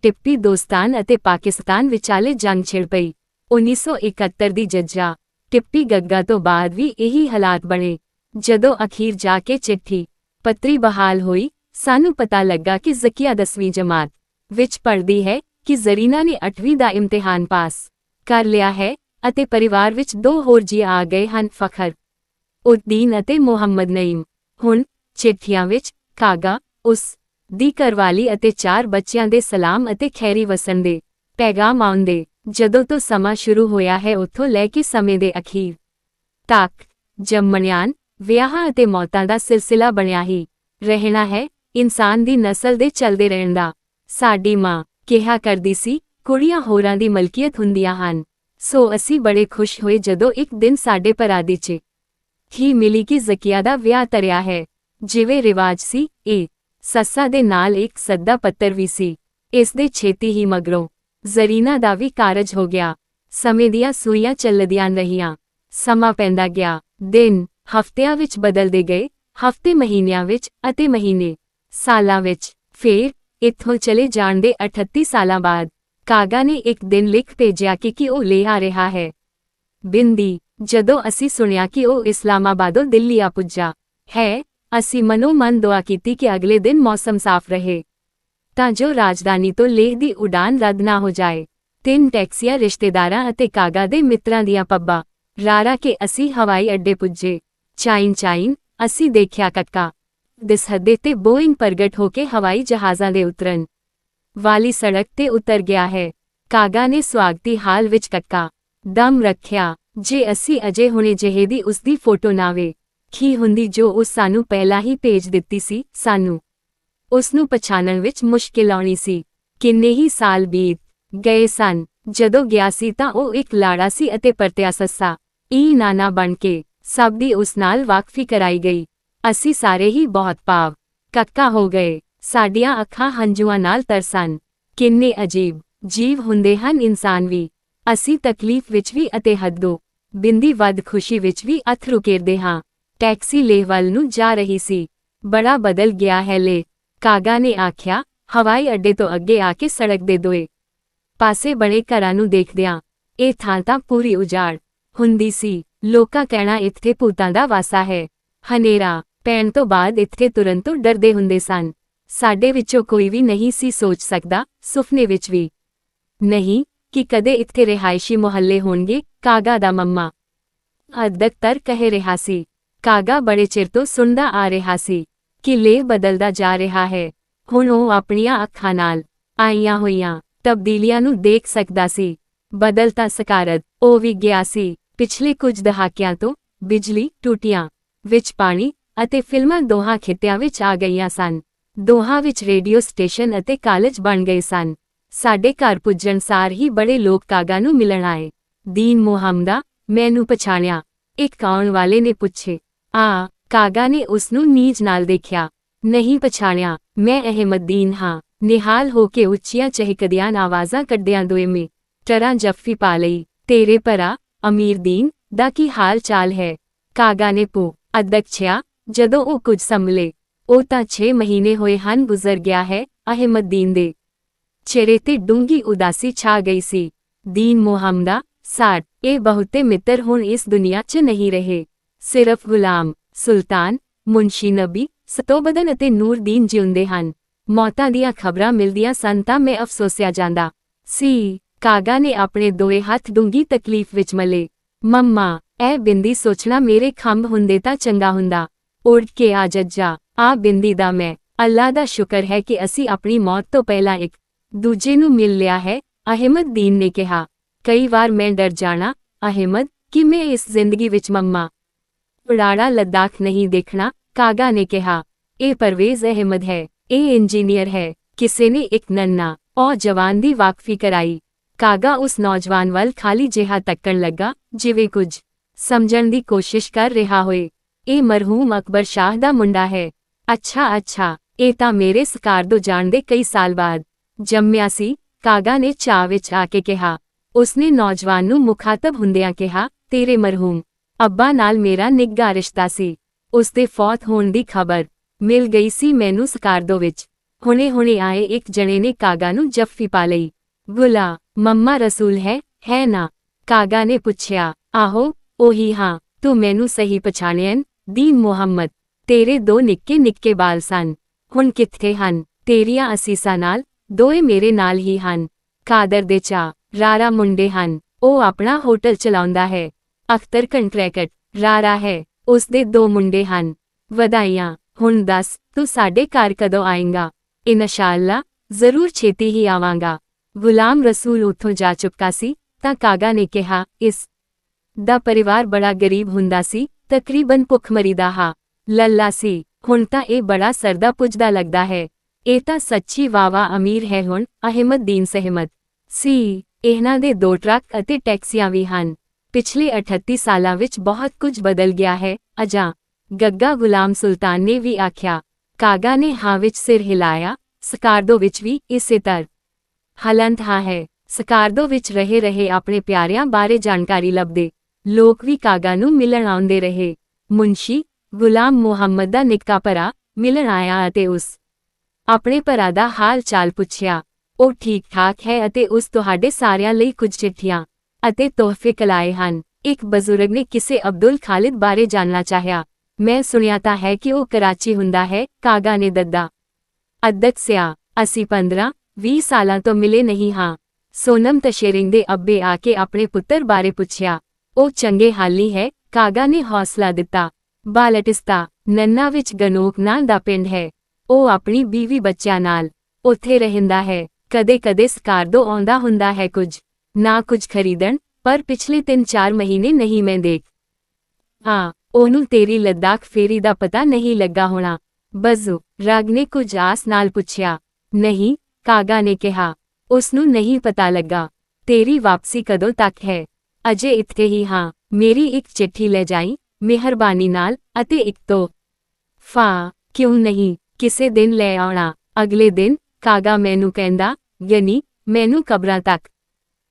ਟਿੱਪੀ ਦੋਸਤਾਨ ਅਤੇ ਪਾਕਿਸਤਾਨ ਵਿਚਾਲੇ ਜੰਗ ਛਿੜ ਪਈ। 1971 ਦੀ ਜੱਜਾ ਟਿੱਪੀ ਗੱਗਾ ਤੋਂ ਬਾਅਦ ਵੀ ਇਹੀ ਹਾਲਾਤ ਬਣੇ। ਜਦੋਂ ਅਖੀਰ ਜਾ ਕੇ ਚਿੱਠੀ ਪੱਤਰੀ ਬਹਾਲ ਹੋਈ, ਸਾਨੂੰ ਪਤਾ ਲੱਗਾ ਕਿ ਜ਼ਕੀਆ 10ਵੀਂ ਜਮਾਤ ਵਿੱਚ ਪੜ੍ਹਦੀ ਹੈ, ਕਿ ਜ਼ਰੀਨਾ ਨੇ 8ਵੀਂ ਦਾ ਇਮਤਿਹਾਨ ਪਾਸ ਕਰ ਲਿਆ ਹੈ ਅਤੇ ਪਰਿਵਾਰ ਵਿੱਚ 2 ਹੋਰ ਜੀ ਆ ਗਏ ਹਨ, ਫਖਰ ਉਦੀਨ ਅਤੇ ਮੁਹੰਮਦ ਨਈਮ। ਹੁਣ ਚਿੱਠੀਆਂ ਵਿੱਚ ਕਾਗਾ, ਉਸ ਦੀ ਘਰਵਾਲੀ ਅਤੇ 4 ਬੱਚਿਆਂ ਦੇ ਸਲਾਮ ਅਤੇ ਖੈਰੀ ਵਸਣ ਦੇ ਪੈਗਾਮ ਆਉਂਦੇ। ਜਦੋਂ ਤੋਂ ਸਮਾਂ ਸ਼ੁਰੂ ਹੋਇਆ ਹੈ ਉੱਥੋਂ ਲੈ ਕੇ ਸਮੇਂ ਦੇ ਅਖੀਰ ਤੱਕ ਜੰਮਣਿਆਂ, ਵਿਆਹਾਂ ਅਤੇ ਮੌਤਾਂ ਦਾ ਸਿਲਸਿਲਾ ਬਣਿਆ ਹੀ ਰਹਿਣਾ ਹੈ। ਇਨਸਾਨ ਦੀ ਨਸਲ ਦੇ ਚੱਲਦੇ ਰਹਿਣ ਦਾ। ਸਾਡੀ ਮਾਂ ਕਿਹਾ ਕਰਦੀ ਸੀ, ਕੁੜੀਆਂ ਹੋਰਾਂ ਦੀ ਮਲਕੀਅਤ ਹੁੰਦੀਆਂ ਹਨ। ਸੋ ਅਸੀਂ ਬੜੇ ਖੁਸ਼ ਹੋਏ ਜਦੋਂ ਇੱਕ ਦਿਨ ਸਾਡੇ ਭਰਾ ਦੀ ਚਿੱਠੀ ਮਿਲੀ ਕਿ ਜ਼ਕੀਆ ਦਾ ਵਿਆਹ ਧਰਿਆ ਹੈ। ਜਿਵੇਂ ਰਿਵਾਜ ਸੀ, ਇਹ ਸੱਸਾ ਦੇ ਨਾਲ ਇੱਕ ਸੱਦਾ ਪੱਤਰ ਵੀ ਸੀ। ਇਸ ਦੇ ਛੇਤੀ ਹੀ ਮਗਰੋਂ ਜ਼ਰੀਨਾ ਦਾ ਵੀ ਕਾਰਜ ਹੋ ਗਿਆ। ਸਮੇਂ ਦੀਆਂ ਸੂਈਆਂ ਚੱਲਦੀਆਂ ਰਹੀਆਂ। ਸਮਾਂ ਪੈਂਦਾ ਗਿਆ। ਦਿਨ ਹਫ਼ਤਿਆਂ ਵਿੱਚ ਬਦਲਦੇ ਗਏ, ਹਫ਼ਤੇ ਮਹੀਨਿਆਂ ਵਿੱਚ ਅਤੇ ਮਹੀਨੇ ਸਾਲਾਂ ਵਿੱਚ। ਫਿਰ ਇੱਥੋਂ ਚਲੇ ਜਾਣ ਦੇ 38 ਸਾਲਾਂ ਬਾਅਦ ਕਾਗਾ ਨੇ ਇੱਕ ਦਿਨ ਲਿਖ ਭੇਜਿਆ ਕਿ ਉਹ ਲੈ ਆ ਰਿਹਾ ਹੈ। ਬਿੰਦੀ ਜਦੋਂ ਅਸੀਂ ਸੁਣਿਆ ਕਿ ਉਹ ਇਸਲਾਮਾਬਾਦੋਂ ਦਿੱਲੀ ਆ ਪੁੱਜਾ ਹੈ, ਅਸੀਂ ਮਨੋ ਮਨ ਦੁਆ ਕੀਤੀ ਕਿ ਅਗਲੇ ਦਿਨ ਮੌਸਮ ਸਾਫ਼ ਰਹੇ ਤਾਂ ਜੋ ਰਾਜਧਾਨੀ ਤੋਂ ਲੇਹ ਦੀ ਉਡਾਨ ਰੱਦ ਨਾ ਹੋ ਜਾਏ। 3 ਟੈਕਸੀਆਂ ਰਿਸ਼ਤੇਦਾਰਾਂ ਅਤੇ ਕਾਗਾ ਦੇ ਮਿੱਤਰਾਂ ਦੀਆਂ ਪੱਬਾਂ ਰਾਰਾ ਕੇ ਅਸੀਂ ਹਵਾਈ ਅੱਡੇ ਪੁੱਜੇ। ਚਾਈਨ ਅਸੀਂ ਦੇਖਿਆ ਕੱਕਾ ਦਿਸਹੱਦੇ ਤੇ ਬੋਇੰਗ ਪ੍ਰਗਟ ਹੋ ਕੇ ਹਵਾਈ ਜਹਾਜ਼ਾਂ ਦੇ ਉਤਰਨ ਵਾਲੀ ਸੜਕ ਤੇ ਉਤਰ ਗਿਆ ਹੈ। ਕਾਗਾ ਨੇ ਸਵਾਗਤੀ ਹਾਲ ਵਿੱਚ ਕੱਕਾ ਦਮ ਰੱਖਿਆ। ਜੇ ਅਸੀਂ ਅਜੇ ਹੁਣੇ ਜਿਹੇ ਦੀ ਉਸਦੀ ਫੋਟੋ ਨਾ ਵੇਖੀ ਹੁੰਦੀ ਜੋ ਉਸ ਸਾਨੂੰ ਪਹਿਲਾਂ ਹੀ ਭੇਜ ਦਿੱਤੀ ਸੀ, ਸਾਨੂੰ ਉਸਨੂੰ ਪਛਾਣਨ ਵਿੱਚ ਮੁਸ਼ਕਿਲ ਆਉਣੀ ਸੀ। ਕਿੰਨੇ ਹੀ ਸਾਲ ਬੀਤ ਗਏ ਸਨ। ਜਦੋਂ ਗਿਆ ਸੀ ਤਾਂ ਉਹ ਇੱਕ ਲਾੜਾ ਸੀ ਅਤੇ ਪਰਤਿਆ ਸੱਸਾ ਨਾਨਾ ਬਣ ਕੇ ਸਭ ਦੀ ਉਸ ਨਾਲ ਵਾਕਫੀ ਕਰਾਈ ਗਈ। ਅਸੀਂ ਸਾਰੇ ਹੀ ਬਹੁਤ ਭਾਵ ਕੱਕਾ ਹੋ ਗਏ। ਸਾਡੀਆਂ ਅੱਖਾਂ ਹੰਝੂਆਂ ਨਾਲ ਤਰਸਨ। ਕਿੰਨੇ ਅਜੀਬ ਜੀਵ ਹੁੰਦੇ ਹਨ ਇਨਸਾਨ ਵੀ। ਅਸੀਂ ਤਕਲੀਫ ਵਿੱਚ ਵੀ ਅਤੇ ਹੱਦੋਂ ਬਿੰਦੀ ਵੱਧ ਖੁਸ਼ੀ ਵਿੱਚ ਵੀ ਅਥਰੂ ਕੇਰਦੇ ਹਾਂ। ਟੈਕਸੀ ਲੇਹ ਵੱਲ ਨੂੰ ਜਾ ਰਹੀ ਸੀ। ਬੜਾ ਬਦਲ ਗਿਆ ਹੈ ਲੇਹ, ਕਾਗਾ ਨੇ ਆਖਿਆ, ਹਵਾਈ ਅੱਡੇ ਤੋਂ ਅੱਗੇ ਆ ਕੇ ਸੜਕ ਦੇ ਦੋਏ ਪਾਸੇ ਬਣੇ ਘਰਾਂ ਨੂੰ ਦੇਖਦਿਆਂ। ਇਹ ਥਾਂ ਤਾਂ ਪੂਰੀ ਉਜਾੜ ਹੁੰਦੀ ਸੀ। ਲੋਕਾਂ ਕਹਿਣਾ ਇੱਥੇ ਭੂਤਾਂ ਦਾ ਵਾਸਾ ਹੈ। ਹਨੇਰਾ ਪੈਣ ਤੋਂ ਬਾਅਦ ਇੱਥੇ ਤੁਰਨ ਤੋਂ ਡਰਦੇ ਹੁੰਦੇ ਸਨ। ਸਾਡੇ ਵਿੱਚੋਂ ਕੋਈ ਵੀ ਨਹੀਂ ਸੀ ਸੋਚ ਸਕਦਾ, ਸੁਪਨੇ ਵਿੱਚ ਵੀ ਨਹੀਂ, ਕਿ ਕਦੇ ਇੱਥੇ ਰਿਹਾਇਸ਼ੀ ਮੁਹੱਲੇ ਹੋਣਗੇ। ਕਾਗਾ ਦਾ ਮੰਮਾ ਅਦਕਤਰ ਕਹਿ ਰਿਹਾ ਸੀ। ਕਾਗਾ ਬੜੇ ਚਿਰ ਤੋਂ ਸੁਣਦਾ ਆ ਰਿਹਾ ਸੀ ਕਿ ਲੇਹ ਬਦਲਦਾ ਜਾ ਰਿਹਾ ਹੈ। ਹੁਣ ਉਹ ਆਪਣੀਆਂ ਅੱਖਾਂ ਨਾਲ ਆਈਆਂ ਹੋਈਆਂ ਤਬਦੀਲੀਆਂ ਨੂੰ ਦੇਖ ਸਕਦਾ ਸੀ। ਬਦਲ ਤਾਂ ਸਕਾਰਤ ਉਹ ਵੀ ਗਿਆ ਸੀ। ਪਿਛਲੇ ਕੁਝ ਦਹਾਕਿਆਂ ਤੋਂ ਬਿਜਲੀ, ਟੂਟੀਆਂ ਵਿੱਚ ਪਾਣੀ ਅਤੇ ਫਿਲਮਾਂ ਦੋਹਾਂ ਖਿੱਤਿਆਂ ਵਿੱਚ ਆ ਗਈਆਂ ਸਨ। ਦੋਹਾਂ ਵਿੱਚ ਰੇਡੀਓ ਸਟੇਸ਼ਨ ਅਤੇ ਕਾਲਜ ਬਣ ਗਏ ਸਨ। ਸਾਡੇ ਘਰ ਪੁੱਜਣ ਸਾਰ ਹੀ ਬੜੇ ਲੋਕ ਕਾਗਾ ਨੂੰ ਮਿਲਣ ਆਏ। ਦੀਨ ਮੁਹੰਮਦਾ, ਮੈਨੂੰ ਪਛਾਣਿਆ? ਇੱਕ ਆਉਣ ਵਾਲੇ ਨੇ ਪੁੱਛੇ। ਕਾਗਾ ਨੇ ਉਸ ਨੂੰ ਨੀਝ ਨਾਲ ਦੇਖਿਆ। ਨਹੀਂ ਪਛਾਣਿਆ, ਮੈਂ ਅਹਿਮਦੀਨ ਹਾਂ। ਨਿਹਾਲ ਹੋ ਕੇ ਉੱਚੀਆਂ ਚਹਿਕਦੀਆਂ ਆਵਾਜ਼ਾਂ ਕੱਢਦਿਆਂ ਦੋਵੇਂ ਟਰਾਂ ਜੱਫੀ ਪਾ ਲਈ। ਤੇਰੇ ਭਰਾ ਅਮੀਰਦੀਨ ਦਾ ਕੀ ਹਾਲ ਚਾਲ ਹੈ? ਕਾਗਾ ਨੇ ਪੁੱਛਿਆ। ਜਦੋਂ ਉਹ ਕੁਝ ਸੰਭਲੇ, ਉਹ ਤਾਂ 6 ਮਹੀਨੇ ਹੋਏ ਹਨ ਗੁਜ਼ਰ ਗਿਆ ਹੈ। ਅਹਿਮਦੀਨ ਦੇ ਚਿਹਰੇ ਤੇ ਡੂੰਘੀ ਉਦਾਸੀ ਛਾ ਗਈ ਸੀ। ਦੀਨ ਮੁਹੰਮਦਾ, ਇਹ ਬਹੁਤੇ ਮਿੱਤਰ ਹੁਣ ਇਸ ਦੁਨੀਆ 'ਚ ਨਹੀਂ ਰਹੇ। ਸਿਰਫ ਗੁਲਾਮ ਸੁਲਤਾਨ, ਮੁਨਸ਼ੀ ਨਬੀ, ਸਤੋਬਦਨ ਅਤੇ ਨੂਰਦੀਨ ਜਿਉਂਦੇ ਹਨ। ਮੌਤਾਂ ਦੀਆਂ ਖਬਰਾਂ ਮਿਲਦੀਆਂ ਸਨ ਤਾਂ ਮੈਂ ਅਫਸੋਸਿਆ ਜਾਂਦਾ ਸੀ। ਕਾਗਾ ਨੇ ਆਪਣੇ ਦੋਏ ਹੱਥ ਡੂੰਘੀ ਤਕਲੀਫ ਵਿੱਚ ਮਲੇ। ਮੰਮਾ, ਇਹ ਬਿੰਦੀ ਸੋਚਣਾ ਮੇਰੇ ਖੰਭ ਹੁੰਦੇ ਤਾਂ ਚੰਗਾ ਹੁੰਦਾ। ਉੱਡ ਕੇ ਆ ਜੱਜਾ, ਆ ਬਿੰਦੀ ਦਾ ਮੈਂ ਅੱਲਾ ਦਾ ਸ਼ੁਕਰ ਹੈ ਕਿ ਅਸੀਂ ਆਪਣੀ ਮੌਤ ਤੋਂ ਪਹਿਲਾਂ ਇੱਕ ਦੂਜੇ ਨੂੰ ਮਿਲ ਲਿਆ ਹੈ। ਅਹਿਮਦੀਨ ਨੇ ਕਿਹਾ। ਕਈ ਵਾਰ ਮੈਂ ਡਰ ਜਾਣਾ ਅਹਿਮਦ, ਕਿ ਮੈਂ ਇਸ ਜ਼ਿੰਦਗੀ ਵਿੱਚ ਮੰਮਾ ਉਡਾੜਾ ਲੱਦਾਖ ਨਹੀਂ ਦੇਖਣਾ। ਕਾਗਾ ਨੇ ਕਿਹਾ। ਇਹ ਪਰਵੇਜ਼ ਅਹਿਮਦ ਹੈ, ਇਹ ਇੰਜੀਨੀਅਰ ਹੈ। ਕਿਸੇ ਨੇ ਇੱਕ ਨੰਨਾ ਉਹ ਜਵਾਨ ਦੀ ਵਾਕਫੀ ਕਰਾਈ। ਕਾਗਾ ਉਸ ਨੌਜਵਾਨ ਵੱਲ ਖਾਲੀ ਜਿਹਾ ਤੱਕਣ ਲੱਗਾ, ਜਿਵੇਂ ਕੁਝ ਸਮਝਣ ਦੀ ਕੋਸ਼ਿਸ਼ ਕਰ ਰਿਹਾ ਹੋਏ। ਇਹ ਮਰਹੂਮ ਅਕਬਰ ਸ਼ਾਹ ਦਾ ਮੁੰਡਾ ਹੈ। ਅੱਛਾ, ਇਹ ਤਾਂ ਮੇਰੇ ਸਕਾਰਦੋ ਜਾਣ ਦੇ ਕਈ ਸਾਲ ਬਾਅਦ ਜੰਮਿਆ ਸੀ। ਕਾਗਾ ਨੇ ਚਾਹ ਵਿੱਚ ਆ ਕੇ ਕਿਹਾ। ਉਸਨੇ ਨੌਜਵਾਨ ਨੂੰ ਮੁਖਾਤਬ ਹੁੰਦਿਆਂ ਕਿਹਾ, ਤੇਰੇ ਮਰਹੂਮ ਅੱਬਾ ਨਾਲ ਮੇਰਾ ਨਿੱਘਾ ਰਿਸ਼ਤਾ ਸੀ। ਉਸਦੇ ਫੌਤ ਹੋਣ ਦੀ ਖਬਰ ਮਿਲ ਗਈ ਸੀ ਮੈਨੂੰ ਸਕਾਰਦੋ ਵਿੱਚ। ਹੁਣੇ ਆਏ ਇੱਕ ਜਣੇ ਨੇ ਕਾਗਾ ਨੂੰ ਜੱਫੀ ਪਾ ਲਈ। ਗੁਲਾ ਮੰਮਾ ਰਸੂਲ ਹੈ ਨਾ? ਕਾਗਾ ਨੇ ਪੁੱਛਿਆ। ਆਹੋ, ਉਹੀ ਹਾਂ। ਤੂੰ ਮੈਨੂੰ ਸਹੀ ਪਛਾਣਿਆ? ਦੀਨ ਮੁਹੰਮਦ, ਤੇਰੇ 2 ਨਿੱਕੇ ਬਾਲ ਸਨ, ਹੁਣ ਕਿੱਥੇ ਹਨ? ਤੇਰੀਆਂ ਅਸੀਸਾਂ ਨਾਲ ਦੋਏ ਮੇਰੇ ਨਾਲ ਹੀ ਹਨ। ਕਾਦਰ ਦੇ ਰਾਰਾ ਮੁੰਡੇ ਹਨ। ਉਹ ਆਪਣਾ ਹੋਟਲ ਚਲਾਉਂਦਾ ਹੈ। ਅਖਤਰ ਕੰਟਰੈਕਟ ਰਾਰਾ ਹੈ। ਉਸਦੇ 2 ਮੁੰਡੇ ਹਨ। ਵਧਾਈਆਂ। ਹੁਣ ਦੱਸ, ਤੂੰ ਸਾਡੇ ਘਰ ਕਦੋਂ ਆਏਂਗਾ? ਇਨਸ਼ਾਅੱਲਾ, ਜ਼ਰੂਰ ਛੇਤੀ ਹੀ ਆਵਾਂਗਾ। ਗੁਲਾਮ ਰਸੂਲ ਉੱਥੋਂ ਜਾ ਚੁੱਕਾ ਸੀ ਤਾਂ ਕਾਗਾ ਨੇ ਕਿਹਾ, ਇਸ ਦਾ ਪਰਿਵਾਰ ਬੜਾ ਗਰੀਬ ਹੁੰਦਾ ਸੀ, ਤਕਰੀਬਨ ਭੁੱਖਮਰੀ ਦਾ ਲੱਲਾ ਸੀ। ਹੁਣ ਤਾਂ ਇਹ ਬੜਾ ਸਰਦਾ ਪੁੱਜਦਾ ਲੱਗਦਾ ਹੈ। ਇਹ ਤਾਂ ਸੱਚੀ ਵਾਵਾ ਅਮੀਰ ਹੈ। ਹੁਣ ਅਹਿਮਦੀਨ ਸਹਿਮਤ ਸੀ। ਇਹਨਾਂ ਦੇ 2 ਟਰੱਕ ਅਤੇ ਟੈਕਸੀਆਂ ਵੀ ਹਨ। ਪਿਛਲੇ 38 ਸਾਲਾਂ ਵਿੱਚ ਬਹੁਤ ਕੁਝ ਬਦਲ ਗਿਆ ਹੈ। ਅਜਾਂ ਗੱਗਾ ਗੁਲਾਮ ਸੁਲਤਾਨ ਨੇ ਵੀ ਆਖਿਆ। ਕਾਗਾ ਨੇ ਹਾਂ ਵਿੱਚ ਸਿਰ ਹਿਲਾਇਆ। ਸਕਾਰਦੋ ਵਿੱਚ ਵੀ ਇਸੇ ਤਰ੍ਹਾਂ ਹਾਲਤ ਹੈ। ਸਕਾਰਦੋ ਵਿੱਚ ਰਹੇ ਆਪਣੇ ਪਿਆਰਿਆਂ ਬਾਰੇ ਜਾਣਕਾਰੀ ਲੱਭਦੇ ਲੋਕ ਵੀ ਕਾਗਾ ਨੂੰ ਮਿਲਣ ਆਉਂਦੇ ਰਹੇ। ਮੁਨਸ਼ੀ ਗੁਲਾਮ ਮੁਹੰਮਦ ਦਾ ਨਿੱਕਾ ਭਰਾ ਮਿਲਣ ਆਇਆ ਅਤੇ ਉਸ ਆਪਣੇ ਭਰਾ ਦਾ ਹਾਲ ਚਾਲ ਪੁੱਛਿਆ। ਉਹ ਠੀਕ ਠਾਕ ਹੈ ਅਤੇ ਉਸ ਤੁਹਾਡੇ ਸਾਰਿਆਂ ਲਈ ਕੁਝ ਚਿੱਠੀਆਂ ਅਤੇ ਤੋਹਫੇ ਕਲਾਏ ਹਨ। ਇੱਕ ਬਜ਼ੁਰਗ ਨੇ ਕਿਸੇ ਅਬਦੁਲ ਖਾਲਿਦ ਬਾਰੇ ਜਾਣਨਾ ਚਾਹਿਆ। ਮੈਂ ਸੁਣਿਆ ਤਾਂ ਹੈ ਕਿ ਉਹ ਕਰਾਚੀ ਹੁੰਦਾ ਹੈ। ਕਾਗਾ ਨੇ ਦੱਸਿਆ। ਅਸੀਂ 15-20 ਸਾਲਾਂ ਤੋਂ ਮਿਲੇ ਨਹੀਂ ਹਾਂ। ਸੋਨਮ ਤਸ਼ੇਰਿੰਗ ਦੇ ਅੱਬੇ ਆ ਕੇ ਆਪਣੇ ਪੁੱਤਰ ਬਾਰੇ ਪੁੱਛਿਆ। ਉਹ ਚੰਗੇ ਹਾਲੀ ਹੈ। ਕਾਗਾ ਨੇ ਹੌਸਲਾ ਦਿੱਤਾ। ਬਾਲਟਿਸਤਾ ਨੰਨਾ ਵਿੱਚ ਗਨੋਕ ਨਾਂ ਦਾ ਪਿੰਡ ਹੈ। ਉਹ ਆਪਣੀ ਬੀਵੀ ਬੱਚਿਆਂ ਨਾਲ ਉੱਥੇ ਰਹਿੰਦਾ ਹੈ। ਕਦੇ ਸਕਾਰਦੋ ਆਉਂਦਾ ਹੁੰਦਾ ਹੈ, ਕੁਝ ਨਾ ਕੁਝ ਖਰੀਦਣ, ਪਰ ਪਿਛਲੇ 3-4 ਮਹੀਨੇ ਨਹੀਂ ਮੈਂ ਦੇਖ। ਉਹਨੂੰ ਤੇਰੀ ਲੱਦਾਖ ਫੇਰੀ ਦਾ ਪਤਾ ਨਹੀਂ ਲੱਗਾ ਹੋਣਾ? ਬਜ਼ੁਰਗ ਨੇ ਕੁਝ ਆਸ ਨਾਲ ਪੁੱਛਿਆ। ਨਹੀਂ, ਕਾਗਾ ਨੇ ਕਿਹਾ, ਉਸਨੂੰ ਨਹੀਂ ਪਤਾ ਲੱਗਾ। ਤੇਰੀ ਵਾਪਸੀ ਕਦੋਂ ਤੱਕ ਹੈ? ਅਜੇ ਇੱਥੇ ਹੀ ਹਾਂ। ਮੇਰੀ ਇੱਕ ਚਿੱਠੀ ਲੈ ਜਾਈਂ ਮਿਹਰਬਾਨੀ ਨਾਲ, ਅਤੇ ਇੱਕ ਤੋਹਫਾ। ਕਿਉਂ ਨਹੀਂ, ਕਿਸੇ ਦਿਨ ਲੈ ਆਉਣਾ। ਅਗਲੇ ਦਿਨ ਕਾਗਾ ਮੈਨੂੰ ਕਹਿੰਦਾ, ਯਨੀ ਮੈਨੂੰ ਕਬਰਾਂ ਤੱਕ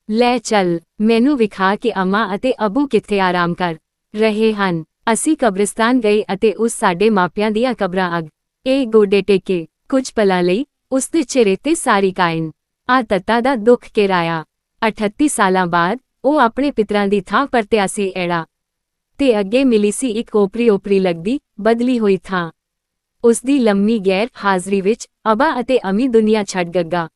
ਲੈ ਚੱਲ। ਮੈਨੂੰ ਵਿਖਾ ਕਿ ਅੰਮਾ ਅਤੇ ਅਬੂ ਕਿੱਥੇ ਆਰਾਮ ਕਰ ਰਹੇ ਹਨ। ਅਸੀਂ ਕਬਰਿਸਤਾਨ ਗਏ ਅਤੇ ਉਸ ਸਾਡੇ ਮਾਪਿਆਂ ਦੀਆਂ ਕਬਰਾਂ ਇਹ ਗੋਡੇ ਟੇਕੇ। ਕੁਝ ਪਲਾਂ ਲਈ ਉਸ ਦੇ ਚਿਹਰੇ ਤੇ ਸਾਰੀ ਤੱਤਾਂ ਦਾ ਦੁੱਖ ਘੇਰਾਇਆ। 38 ਸਾਲਾਂ ਬਾਅਦ ਉਹ ਆਪਣੇ ਪਿਤਰਾਂ ਦੀ ਥਾਂ ਪਰਤਿਆ ਸੀ ਐੜਾ, ਤੇ ਅੱਗੇ ਮਿਲੀ ਸੀ ਇੱਕ ਓਪਰੀ ਲੱਗਦੀ ਬਦਲੀ ਹੋਈ ਥਾਂ। ਉਸ ਦੀ ਲੰਮੀ ਗੈਰ ਹਾਜ਼ਰੀ ਵਿੱਚ ਅਬਾ ਅਤੇ ਅਮੀ ਦੁਨੀਆ ਛੱਡ ਗੱਗਾ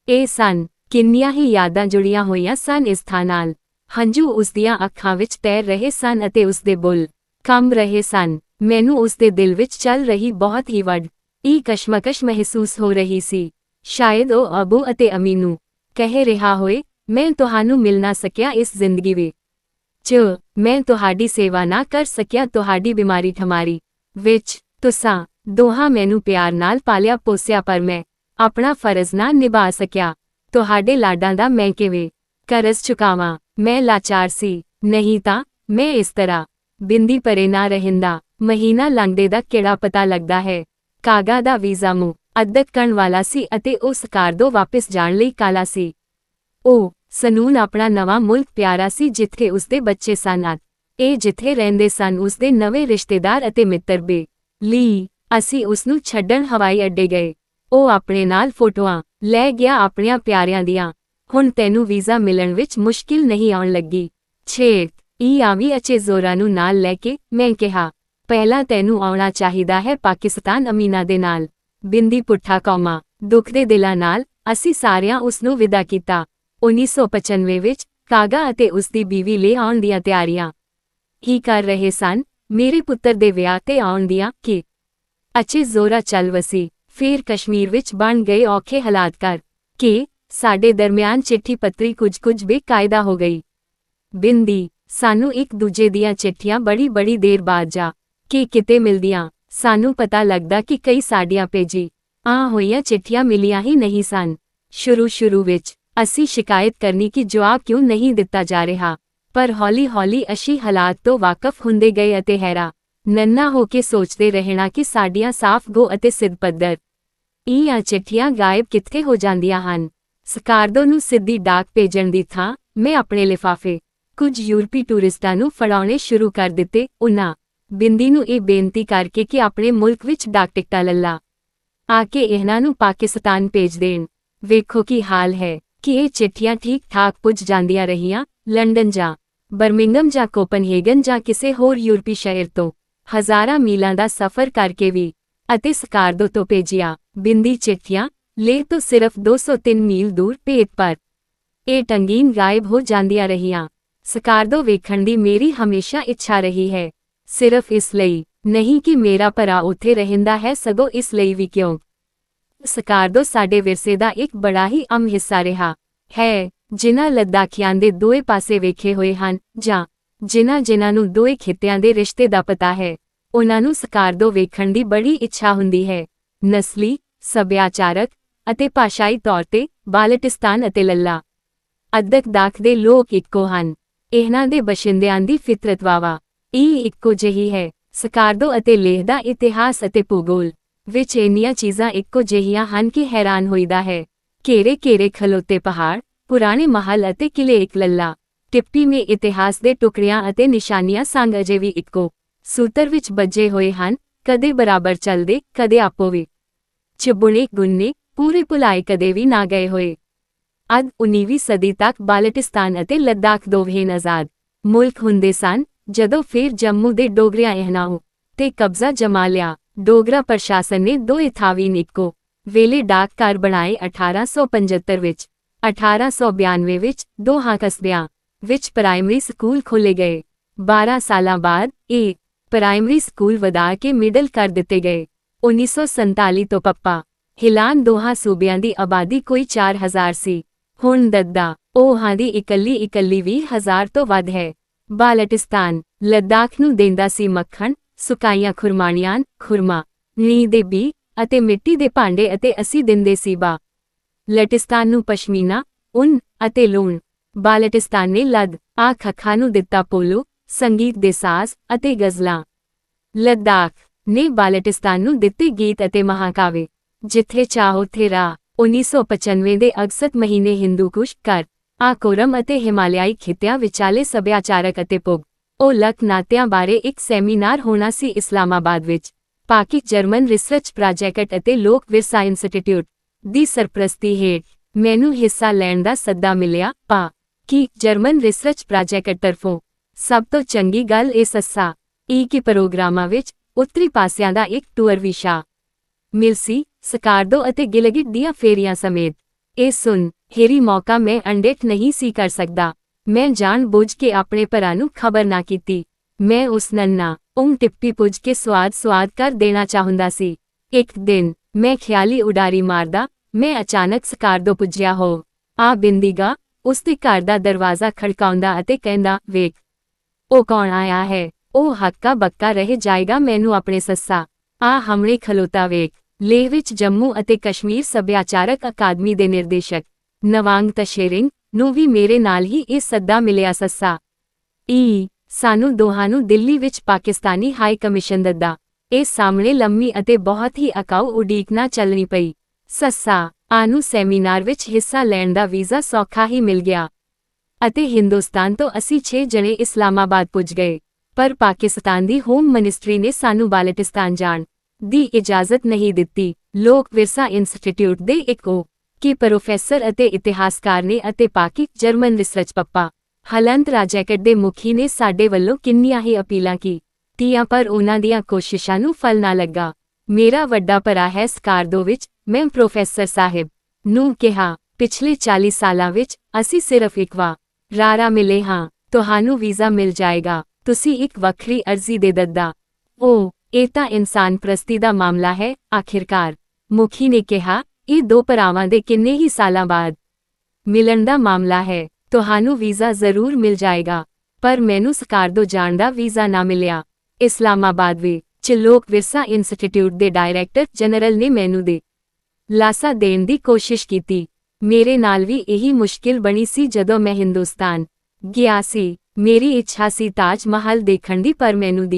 ਇਹ ਸਨ। ਕਿੰਨੀਆਂ ਹੀ ਯਾਦਾਂ ਜੁੜੀਆਂ ਹੋਈਆਂ ਸਨ ਇਸ ਥਾਂ ਨਾਲ। ਹੰਝੂ ਉਸ ਦੀਆਂ ਅੱਖਾਂ ਵਿੱਚ ਤੈਰ ਰਹੇ ਸਨ ਅਤੇ ਉਸ ਦੇ ਬੁੱਲ੍ਹ ਕੰਬ ਰਹੇ ਸਨ। ਮੈਨੂੰ ਉਸ ਦੇ ਦਿਲ ਵਿੱਚ ਚੱਲ ਰਹੀ ਬਹੁਤ ਹੀ ਵੱਡੀ ਕਸ਼ਮਕਸ਼ ਮਹਿਸੂਸ ਹੋ ਰਹੀ ਸੀ। ਸ਼ਾਇਦ ਉਹ ਅਬੂ ਅਤੇ ਅਮੀ ਨੂੰ ਕਹਿ ਰਿਹਾ ਹੋਏ, ਮੈਂ ਤੁਹਾਨੂੰ ਮਿਲ ਨਾ ਸਕਿਆ ਇਸ ਜ਼ਿੰਦਗੀ ਵਿੱਚ। ਮੈਂ ਤੁਹਾਡੀ ਸੇਵਾ ਨਾ ਕਰ ਸਕਿਆ ਤੁਹਾਡੀ ਬਿਮਾਰੀ ਠਮਾਰੀ ਵਿੱਚ। ਤੁਸਾਂ ਦੋਹਾਂ ਮੈਨੂੰ ਪਿਆਰ ਨਾਲ ਪਾਲਿਆ ਪੋਸਿਆ, ਪਰ ਮੈਂ ਆਪਣਾ ਫਰਜ਼ ਨਾ ਨਿਭਾ ਸਕਿਆ। ਤੁਹਾਡੇ ਲਾਡਾਂ ਦਾ ਮੈਂ ਕਿਵੇਂ ਕਰਜ਼ ਚੁਕਾਵਾਂ। ਮੈਂ ਲਾਚਾਰ ਸੀ। ਨਹੀਂ ਤਾਂ ਮੈਂ ਇਸ ਤਰ੍ਹਾਂ ਬਿੰਦੀ ਪਰੇ ਨਾ ਰਹਿੰਦਾ। ਮਹੀਨਾ ਲੰਘਦੇ ਦਾ ਕਿਹੜਾ ਪਤਾ ਲੱਗਦਾ ਹੈ। ਕਾਗਾ ਦਾ ਵੀਜ਼ਾ ਮੁਅੱਦਤ ਕਰਨ ਵਾਲਾ ਸੀ ਅਤੇ ਉਹ ਸਕਾਰਦੋ ਵਾਪਿਸ ਜਾਣ ਲਈ ਕਾਲਾ ਸੀ। ਉਹ ਸਨੂਨ ਆਪਣਾ ਨਵਾਂ ਮੁਲਕ ਪਿਆਰਾ ਸੀ ਜਿੱਥੇ ਉਸਦੇ ਬੱਚੇ ਸਨ ਇਹ ਜਿੱਥੇ ਰਹਿੰਦੇ ਸਨ ਉਸਦੇ ਨਵੇਂ ਰਿਸ਼ਤੇਦਾਰ ਅਤੇ ਮਿੱਤਰ ਲਈ। ਅਸੀਂ ਉਸਨੂੰ ਛੱਡਣ ਹਵਾਈ ਅੱਡੇ ਗਏ। ਉਹ ਆਪਣੇ ਨਾਲ ਫੋਟੋਆਂ ਲੈ ਗਿਆ ਆਪਣੀਆਂ ਪਿਆਰਿਆਂ ਦੀਆਂ। ਹੁਣ ਤੈਨੂੰ ਵੀਜ਼ਾ ਮਿਲਣ ਵਿੱਚ ਮੁਸ਼ਕਿਲ ਨਹੀਂ ਆਉਣ ਲੱਗੀ। ਆਵੀ ਅਚੇ ਜ਼ੋਰਾ ਨੂੰ ਨਾਲ ਲੈ ਕੇ ਮੈਂ ਕਿਹਾ, ਪਹਿਲਾਂ ਤੈਨੂੰ ਆਉਣਾ ਚਾਹੀਦਾ ਹੈ ਪਾਕਿਸਤਾਨ ਅਮੀਨਾ ਦੇ ਨਾਲ। ਬਿੰਦੀ ਪੁੱਠਾ ਕੌਮਾ ਦੁੱਖ ਦੇ ਦਿਲਾਂ ਨਾਲ ਅਸੀਂ ਸਾਰਿਆਂ ਉਸਨੂੰ ਵਿਦਾ ਕੀਤਾ। 1995 ਵਿੱਚ ਕਾਗਾ ਅਤੇ ਉਸਦੀ ਬੀਵੀ ਲੈ ਆਉਣ ਦੀਆਂ ਤਿਆਰੀਆਂ ਹੀ ਕਰ ਰਹੇ ਸਨ। ਮੇਰੇ ਪੁੱਤਰ ਦੇ ਵਿਆਹ ਤੇ ਆਉਣ ਦੀਆਂ ਕਿ ਅਚੇ ਜ਼ੋਰਾ ਚੱਲ ਵਸੀ। ਫਿਰ ਕਸ਼ਮੀਰ ਵਿੱਚ ਬਣ ਗਏ ਔਖੇ ਹਾਲਾਤ ਕਿ ਸਾਡੇ ਦਰਮਿਆਨ ਚਿੱਠੀ ਪੱਤਰੀ ਕੁਝ ਬੇਕਾਇਦਾ ਹੋ ਗਈ। ਬਿੰਦੀ ਸਾਨੂੰ ਇੱਕ ਦੂਜੇ ਦੀਆਂ ਚਿੱਠੀਆਂ ਬੜੀ ਦੇਰ ਬਾਅਦ ਜਾ ਕੇ ਕਿਤੇ ਮਿਲਦੀਆਂ। ਸਾਨੂੰ ਪਤਾ ਲੱਗਦਾ ਕਿ ਕਈ ਸਾਡੀਆਂ ਹੋਈਆਂ ਚਿੱਠੀਆਂ ਮਿਲੀਆਂ ਹੀ ਨਹੀਂ ਸਨ। ਸ਼ੁਰੂ ਵਿੱਚ ਅਸੀਂ ਸ਼ਿਕਾਇਤ ਕਰਨੀ ਕਿ ਜਵਾਬ ਕਿਉਂ ਨਹੀਂ ਦਿੱਤਾ ਜਾ ਰਿਹਾ, ਪਰ ਹੌਲੀ ਅਸੀਂ ਹਾਲਾਤ ਤੋਂ ਵਾਕਫ ਹੁੰਦੇ ਗਏ ਅਤੇ ਨੰਨਾ ਹੋ ਕੇ ਸੋਚਦੇ ਰਹਿਣਾ ਕਿ ਸਾਡੀਆਂ ਸਾਫ਼ ਗੋ ਅਤੇ ਸਿੱਧਪੱਧਰ ਚਿੱਠੀਆਂ ਗਾਇਬ ਕਿੱਥੇ ਹੋ ਜਾਂਦੀਆਂ ਹਨ। ਸਕਾਰਦੋ ਨੂੰ ਸਿੱਧੀ ਡਾਕ ਭੇਜਣ ਦੀ ਥਾਂ ਮੈਂ ਆਪਣੇ ਲਿਫਾਫੇ ਕੁਝ ਯੂਰਪੀ ਟੂਰਿਸਟਾਂ ਨੂੰ ਫੜਾਉਣੇ ਸ਼ੁਰੂ ਕਰ ਦਿੱਤੇ। ਉਨ੍ਹਾਂ ਬਿੰਦੀ ਨੂੰ ਇਹ ਬੇਨਤੀ ਕਰਕੇ ਕਿ ਆਪਣੇ ਮੁਲਕ ਵਿੱਚ ਡਾਕ ਟਿਕਟਾਂ ਲੱਲਾ ਆ ਕੇ ਇਹਨਾਂ ਨੂੰ ਪਾਕਿਸਤਾਨ ਭੇਜ ਦੇਣ। ਵੇਖੋ ਕੀ ਹਾਲ ਹੈ ਕਿ ਇਹ ਚਿੱਠੀਆਂ ਠੀਕ-ਠਾਕ ਪੁੱਜ ਜਾਂਦੀਆਂ ਰਹੀਆਂ। ਲੰਡਨ ਜਾਂ ਬਰਮਿੰਗਮ ਜਾਂ ਕੋਪਨਹੇਗਨ ਜਾਂ ਕਿਸੇ ਹੋਰ ਯੂਰਪੀ ਸ਼ਹਿਰ ਤੋਂ ਹਜ਼ਾਰਾਂ ਮੀਲਾਂ ਦਾ ਸਫ਼ਰ ਕਰਕੇ ਵੀ ਅਤੇ ਸਕਾਰਦੋ ਤੋਂ ਭੇਜੀਆਂ ਬਿੰਦੀ ਚਿੱਠੀਆਂ ਲੇਹ ਤੋਂ ਸਿਰਫ 203 ਮੀਲ ਦੂਰ ਭੇਤ ਪਰ ਇਹ ਟੰਗੀਨ ਗਾਇਬ ਹੋ ਜਾਂਦੀਆਂ ਰਹੀਆਂ। ਸਕਾਰਦੋ ਵੇਖਣ ਦੀ ਮੇਰੀ ਹਮੇਸ਼ਾ ਇੱਛਾ ਰਹੀ ਹੈ, ਸਿਰਫ ਇਸ ਲਈ ਨਹੀਂ ਕਿ ਮੇਰਾ ਭਰਾ ਉੱਥੇ ਰਹਿੰਦਾ ਹੈ, ਸਗੋਂ ਇਸ ਲਈ ਵੀ ਕਿਉਂ ਸਕਾਰਦੋ ਸਾਡੇ ਵਿਰਸੇ ਦਾ ਇੱਕ ਬੜਾ ਹੀ ਅਹਿਮ ਹਿੱਸਾ ਰਿਹਾ ਹੈ। ਜਿਨ੍ਹਾਂ ਲੱਦਾਖੀਆਂ ਦੇ ਦੋਏ ਪਾਸੇ ਵੇਖੇ ਹੋਏ ਹਨ ਜਾਂ ਜਿਨ੍ਹਾਂ ਨੂੰ ਦੋਏ ਖਿੱਤਿਆਂ ਦੇ ਰਿਸ਼ਤੇ ਦਾ ਪਤਾ ਹੈ, ਉਹਨਾਂ ਨੂੰ ਸਕਾਰਦੋ ਵੇਖਣ ਦੀ ਬੜੀ ਇੱਛਾ ਹੁੰਦੀ ਹੈ। ਨਸਲੀ, ਸੱਭਿਆਚਾਰਕ ਅਤੇ ਭਾਸ਼ਾਈ ਤੌਰ ਤੇ ਬਾਲਟਿਸਤਾਨ ਅਤੇ ਲੱਦਾਖ ਦੇ ਲੋਕ ਇੱਕੋ ਹਨ। ਇਹਨਾਂ ਦੇ ਬਸ਼ਿੰਦਿਆਂ ਦੀ ਫਿਤਰਤ ਇੱਕੋ ਜਿਹੀ ਹੈ। ਸਕਾਰਦੋ ਅਤੇ ਲੇਹ ਦਾ ਇਤਿਹਾਸ ਅਤੇ ਭੂਗੋਲ ਵਿੱਚ ਇੰਨੀਆਂ ਚੀਜ਼ਾਂ ਇੱਕੋ ਜਿਹੀਆਂ ਹਨ ਕਿ ਹੈਰਾਨ ਹੋਈਦਾ ਹੈ। ਘੇਰੇ ਖਲੋਤੇ ਪਹਾੜ, ਪੁਰਾਣੇ ਮਹਲ ਅਤੇ ਕਿਲੇ ਇੱਕ ਟਿੱਪੀ ਮੇ ਇਤਿਹਾਸ ਦੇ ਟੁਕੜਿਆਂ ਅਤੇ ਨਿਸ਼ਾਨੀਆਂ ਸੰਗ ਅਜੇ ਵੀ ਇੱਕੋ ਸੂਤਰ ਵਿੱਚ ਬੱਝੇ ਹੋਏ ਹਨ, ਕਦੇ ਬਰਾਬਰ ਚੱਲਦੇ, ਕਦੇ ਆਪੋ ਵਿੱਚ ਬੁਣੇ ਗੁੰਨੇ, ਪੂਰੇ ਭੁਲਾਏ ਕਦੇ ਵੀ ਨਾ ਗਏ ਹੋਏ। ਅੱਜ 19ਵੀਂ ਸਦੀ ਤੱਕ ਬਾਲਟਿਸਤਾਨ ਅਤੇ ਲੱਦਾਖ ਦੋਵੇਂ ਆਜ਼ਾਦ ਮੁਲਕ ਹੁੰਦੇ ਸਨ। ਜਦੋਂ ਫਿਰ ਜੰਮੂ ਦੇ ਡੋਗਰਿਆਂ ਇਹਨਾਂ ਤੇ ਕਬਜ਼ਾ ਜਮਾ ਲਿਆ, ਡੋਗਰਾ ਪ੍ਰਸ਼ਾਸਨ ਨੇ ਦੋਏ ਥਾਵੀਂ ਇੱਕੋ ਵੇਲੇ ਡਾਕ ਘਰ ਬਣਾਏ। 1875 ਵਿੱਚ 1892 ਵਿੱਚ ਦੋਹਾਂ ਕਸਬਿਆਂ ਵਿੱਚ ਪ੍ਰਾਇਮਰੀ ਸਕੂਲ ਖੋਲ੍ਹੇ ਗਏ। 12 ਸਾਲਾਂ ਬਾਅਦ ਇਹ ਪ੍ਰਾਇਮਰੀ ਸਕੂਲ ਵਧਾ ਕੇ ਮਿਡਲ ਕਰ ਦਿੱਤੇ ਗਏ। 1947 ਤੋਂ ਪੱਪਾ ਹਿਲਾਨ ਦੋਹਾਂ ਸੂਬਿਆਂ ਦੀ ਆਬਾਦੀ ਕੋਈ 4000 ਸੀ। ਹੁਣ ਉਹਾਂ ਦੀ ਇਕੱਲੀ 20,000 ਤੋਂ ਵੱਧ ਹੈ। ਬਾਲਟਿਸਤਾਨ ਲੱਦਾਖ ਨੂੰ ਦੇਂਦਾ ਸੀ ਮੱਖਣ, ਸੁਕਾਈਆਂ ਖੁਰਮਾਣੀਆਂ, ਖੁਰਮਾ, ਨੀ ਦੇ ਬੀ ਅਤੇ ਮਿੱਟੀ ਦੇ ਭਾਂਡੇ ਅਤੇ ਅਸੀਂ ਦਿੰਦੇ ਸੀ ਬਾਲਟਿਸਤਾਨ ਨੂੰ ਪਸ਼ਮੀਨਾ, ਉੱਨ ਅਤੇ ਲੂਣ। ਬਾਲਟਿਸਤਾਨ ਨੇ ਲੱਦਾਖ ਨੂੰ ਦਿੱਤਾ ਪੋਲੋ, ਸੰਗੀਤ ਦੇ ਸਾਜ਼ ਅਤੇ ਗਜ਼ਲਾਂ। ਲੱਦਾਖ ਨੇ ਬਾਲਟਿਸਤਾਨ ਨੂੰ ਦਿੱਤੇ ਗੀਤ ਅਤੇ ਮਹਾਕਾਵੇ। ਜਿੱਥੇ ਚਾਹੋ ਉੱਥੇ ਰਾਹ 1995 ਦੇ ਅਗਸਤ ਮਹੀਨੇ ਹਿੰਦੂ ਕੁਸ਼ ਕਰ ਆਕੋਰਮ ਅਤੇ ਹਿਮਾਲਿਆਈ ਖਿੱਤਿਆਂ ਵਿਚਾਲੇ ਸੱਭਿਆਚਾਰਕ ਅਤੇ ਪੁਗ ਉਹ ਲਕ ਨਾਤਿਆਂ ਬਾਰੇ ਇੱਕ ਸੈਮੀਨਾਰ ਹੋਣਾ ਸੀ ਇਸਲਾਮਾਬਾਦ ਵਿੱਚ। ਪਾਕਿ ਜਰਮਨ ਰਿਸਰਚ ਪ੍ਰਾਜੈਕਟ ਅਤੇ ਲੋਕ ਵਿਰਸਾ ਇੰਸਟੀਟਿਊਟ ਦੀ ਸਰਪ੍ਰਸਤੀ ਹੇਠ ਮੈਨੂੰ ਹਿੱਸਾ ਲੈਣ ਦਾ ਸੱਦਾ ਮਿਲਿਆ। ਕਿ ਜਰਮਨ ਰਿਸਰਚ ਪ੍ਰਾਜੈਕਟ ਤਰਫੋਂ ਸਭ ਤੋਂ ਚੰਗੀ ਗੱਲ ਇਹ ਸੱਸਾ ਕਿ ਪ੍ਰੋਗਰਾਮਾਂ ਵਿੱਚ ਉੱਤਰੀ ਪਾਸਿਆਂ ਦਾ ਇੱਕ ਟੂਰ ਵੀ ਸ਼ਾਮਿਲ ਸੀ, ਸਕਾਰਦੋ ਅਤੇ ਗਿਲਗਿਟ ਦੀਆਂ ਫੇਰੀਆਂ ਸਮੇਤ। ਇਹ ਸੁਣ ਹੇਰੀ ਮੌਕਾ ਮੈਂ ਅਣਡੇਠ ਨਹੀਂ ਸੀ ਕਰ ਸਕਦਾ। ਮੈਂ ਜਾਣ ਬੁੱਝ ਕੇ ਆਪਣੇ ਭਰਾ ਨੂੰ ਖਬਰ ਨਾ ਕੀਤੀ। ਮੈਂ ਉਸ ਨੰਨਾ ਟਿੱਪੀ ਪੁੱਜ ਕੇ ਸਵਾਦ ਕਰ ਦੇਣਾ ਚਾਹੁੰਦਾ ਸੀ। ਇੱਕ ਦਿਨ ਮੈਂ ਖਿਆਲੀ ਉਡਾਰੀ ਮਾਰਦਾ ਮੈਂ ਅਚਾਨਕ ਸਕਾਰਦੋ ਪੁੱਜਿਆ ਹੋ ਆ ਬਿੰਦੀਗਾ ਉਸਦੇ ਘਰ ਦਾ ਦਰਵਾਜ਼ਾ ਖੜਕਾਉਂਦਾ ਅਤੇ ਕਹਿੰਦਾ, ਵੇਖ ਉਹ ਕੌਣ ਆਇਆ ਹੈ। ਉਹ ਹੱਕਾ ਬੱਕਾ ਰਹਿ ਜਾਏਗਾ। ਮੈਨੂੰ ਆਪਣੇ ਸੱਸਾ ਹਮਣੇ ਖਲੋਤਾ ਵੇਖ। ਲੇਹ ਵਿੱਚ ਜੰਮੂ ਅਤੇ ਕਸ਼ਮੀਰ ਸੱਭਿਆਚਾਰਕ ਅਕਾਦਮੀ ਦੇ ਨਿਰਦੇਸ਼ਕ ਨਵਾਂਗ ਤਸ਼ੇਰਿੰਗ ਨੂੰ ਵੀ ਮੇਰੇ ਨਾਲ ਹੀ ਇਹ ਸੱਦਾ ਮਿਲਿਆ। ਸੱਸਾ ਸਾਨੂੰ ਦੋਹਾਂ ਨੂੰ ਦਿੱਲੀ ਵਿੱਚ ਪਾਕਿਸਤਾਨੀ ਹਾਈ ਕਮਿਸ਼ਨ ਦਾ ਇਹ ਸਾਹਮਣੇ ਲੰਮੀ ਅਤੇ ਬਹੁਤ ਹੀ ਅਕਾਊ ਉਡੀਕ ਨਾ ਚੱਲਣੀ ਪਈ। ਸੱਸਾ ਨੂੰ ਸੈਮੀਨਾਰ ਵਿੱਚ ਹਿੱਸਾ ਲੈਣ ਦਾ ਵੀਜ਼ਾ ਸੌਖਾ ਹੀ ਮਿਲ ਗਿਆ ਅਤੇ ਹਿੰਦੁਸਤਾਨ ਤੋਂ ਅਸੀਂ 6 ਜਣੇ ਇਸਲਾਮਾਬਾਦ ਪੁੱਜ ਗਏ। ਪਰ ਪਾਕਿਸਤਾਨ ਦੀ ਹੋਮ ਮਿਨਿਸਟਰੀ ਨੇ ਸਾਨੂੰ ਬਾਲਟਿਸਤਾਨ ਜਾਣ ਦੀ ਇਜਾਜ਼ਤ ਨਹੀਂ ਦਿੱਤੀ। ਲੋਕ ਵਿਰਸਾ ਇੰਸਟੀਟਿਊਟ ਦੇ ਇੱਕ ਕਿ ਪ੍ਰੋਫੈਸਰ ਅਤੇ ਇਤਿਹਾਸਕਾਰ ਨੇ ਅਤੇ ਪਾਕਿ ਜਰਮਨ ਰਿਸਰਚ ਹਲੰਤ ਪ੍ਰਾਜੈਕਟ ਦੇ ਮੁਖੀ ਨੇ ਸਾਡੇ ਵੱਲੋਂ ਕਿੰਨੀਆਂ ਹੀ ਅਪੀਲਾਂ ਕੀਤੀਆਂ ਪਰ ਉਹਨਾਂ ਦੀਆਂ ਕੋਸ਼ਿਸ਼ਾਂ ਨੂੰ ਫਲ ਨਾ ਲੱਗਾ। ਮੇਰਾ ਵੱਡਾ ਭਰਾ ਹੈ ਸਕਾਰਦੋ ਵਿੱਚ। ਮੈਂ ਪ੍ਰੋਫੈਸਰ ਸਾਹਿਬ ਨੂੰ ਕਿਹਾ, ਪਿਛਲੇ 40 ਸਾਲਾਂ ਵਿੱਚ ਅਸੀਂ ਸਿਰਫ ਇੱਕ ਵਾਰ ਮਿਲੇ ਹਾਂ। ਤੁਹਾਨੂੰ ਵੀਜ਼ਾ ਮਿਲ ਜਾਏਗਾ। ਤੁਸੀਂ ਇੱਕ ਵੱਖਰੀ ਅਰਜ਼ੀ ਦੇ ਦਿੱਤਾ। ਇਹ ਤਾਂ ਇਨਸਾਨ ਪ੍ਰਸਤੀ ਦਾ ਮਾਮਲਾ ਹੈ। ਆਖਿਰਕਾਰ ਮੁਖੀ ਨੇ ਕਿਹਾ, ਇਹ ਦੋ ਭਰਾਵਾਂ ਦੇ ਕਿੰਨੇ ਹੀ ਸਾਲਾਂ ਬਾਅਦ ਮਿਲਣ ਦਾ ਮਾਮਲਾ ਹੈ। ਤੁਹਾਨੂੰ ਵੀਜ਼ਾ ਜ਼ਰੂਰ ਮਿਲ ਜਾਏਗਾ। ਪਰ ਮੈਨੂੰ ਸਕਾਰਦੋ ਜਾਣ ਦਾ ਵੀਜ਼ਾ ਨਾ ਮਿਲਿਆ। ਇਸਲਾਮਾਬਾਦ ਵਿੱਚ ਲੋਕ ਵਿਰਸਾ ਇੰਸਟੀਟਿਊਟ ਦੇ ਡਾਇਰੈਕਟਰ ਜਨਰਲ ਨੇ ਮੈਨੂੰ ਲਾਸਾ ਦੇਣ ਦੀ ਕੋਸ਼ਿਸ਼ ਕੀਤੀ। ਮੇਰੇ ਨਾਲ ਵੀ ਇਹੀ ਮੁਸ਼ਕਿਲ ਬਣੀ ਸੀ ਜਦੋਂ ਮੈਂ ਹਿੰਦੁਸਤਾਨ ਗਿਆ ਸੀ। ਮੇਰੀ ਇੱਛਾ ਸੀ ਤਾਜ ਮਹਲ ਦੇਖਣ ਦੀ ਪਰ ਮੈਨੂੰ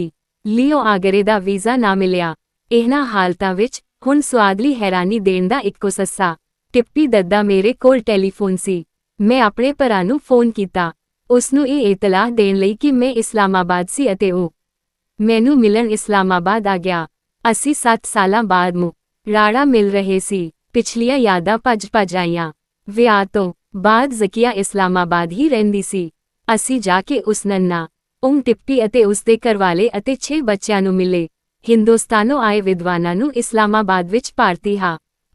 ਲਿਓ ਆਗਰੇ ਦਾ ਵੀਜ਼ਾ ਨਾ ਮਿਲਿਆ। ਇਹਨਾਂ ਹਾਲਤਾਂ ਵਿੱਚ ਹੁਣ ਸੁਆਦਲੀ ਹੈਰਾਨੀ ਦੇਣ ਦਾ ਇੱਕੋ ਸੱਸਾ ਟਿੱਪੀ ਦੱਦਾ ਮੇਰੇ ਕੋਲ ਟੈਲੀਫੋਨ ਸੀ। ਮੈਂ ਆਪਣੇ ਭਰਾ ਨੂੰ ਫੋਨ ਕੀਤਾ ਉਸਨੂੰ ਇਹ ਇਤਲਾਹ ਦੇਣ ਲਈ ਕਿ ਮੈਂ ਇਸਲਾਮਾਬਾਦ ਸੀ ਅਤੇ ਉਹ ਮੈਨੂੰ ਮਿਲਣ ਇਸਲਾਮਾਬਾਦ ਆ ਗਿਆ। ਅਸੀਂ 7 ਸਾਲਾਂ ਬਾਅਦ ਰਾੜਾ ਮਿਲ ਰਹੇ ਸੀ। ਪਿਛਲੀਆਂ ਯਾਦਾਂ ਭੱਜ ਆਈਆਂ। ਵਿਆਹ ਤੋਂ ਬਾਅਦ ਜ਼ਕੀਆ ਇਸਲਾਮਾਬਾਦ ਹੀ ਰਹਿੰਦੀ ਸੀ। ਅਸੀਂ ਜਾ ਕੇ ਉਸ ਨੰਨਾ ਟਿੱਪੀ ਅਤੇ ਉਸਦੇ ਘਰਵਾਲੇ ਅਤੇ 6 ਬੱਚਿਆਂ ਨੂੰ ਮਿਲੇ। ਹਿੰਦੁਸਤਾਨੋਂ ਆਏ ਵਿਦਵਾਨਾਂ ਨੂੰ ਇਸਲਾਮਾਬਾਦ ਵਿੱਚ ਭਾਰਤੀ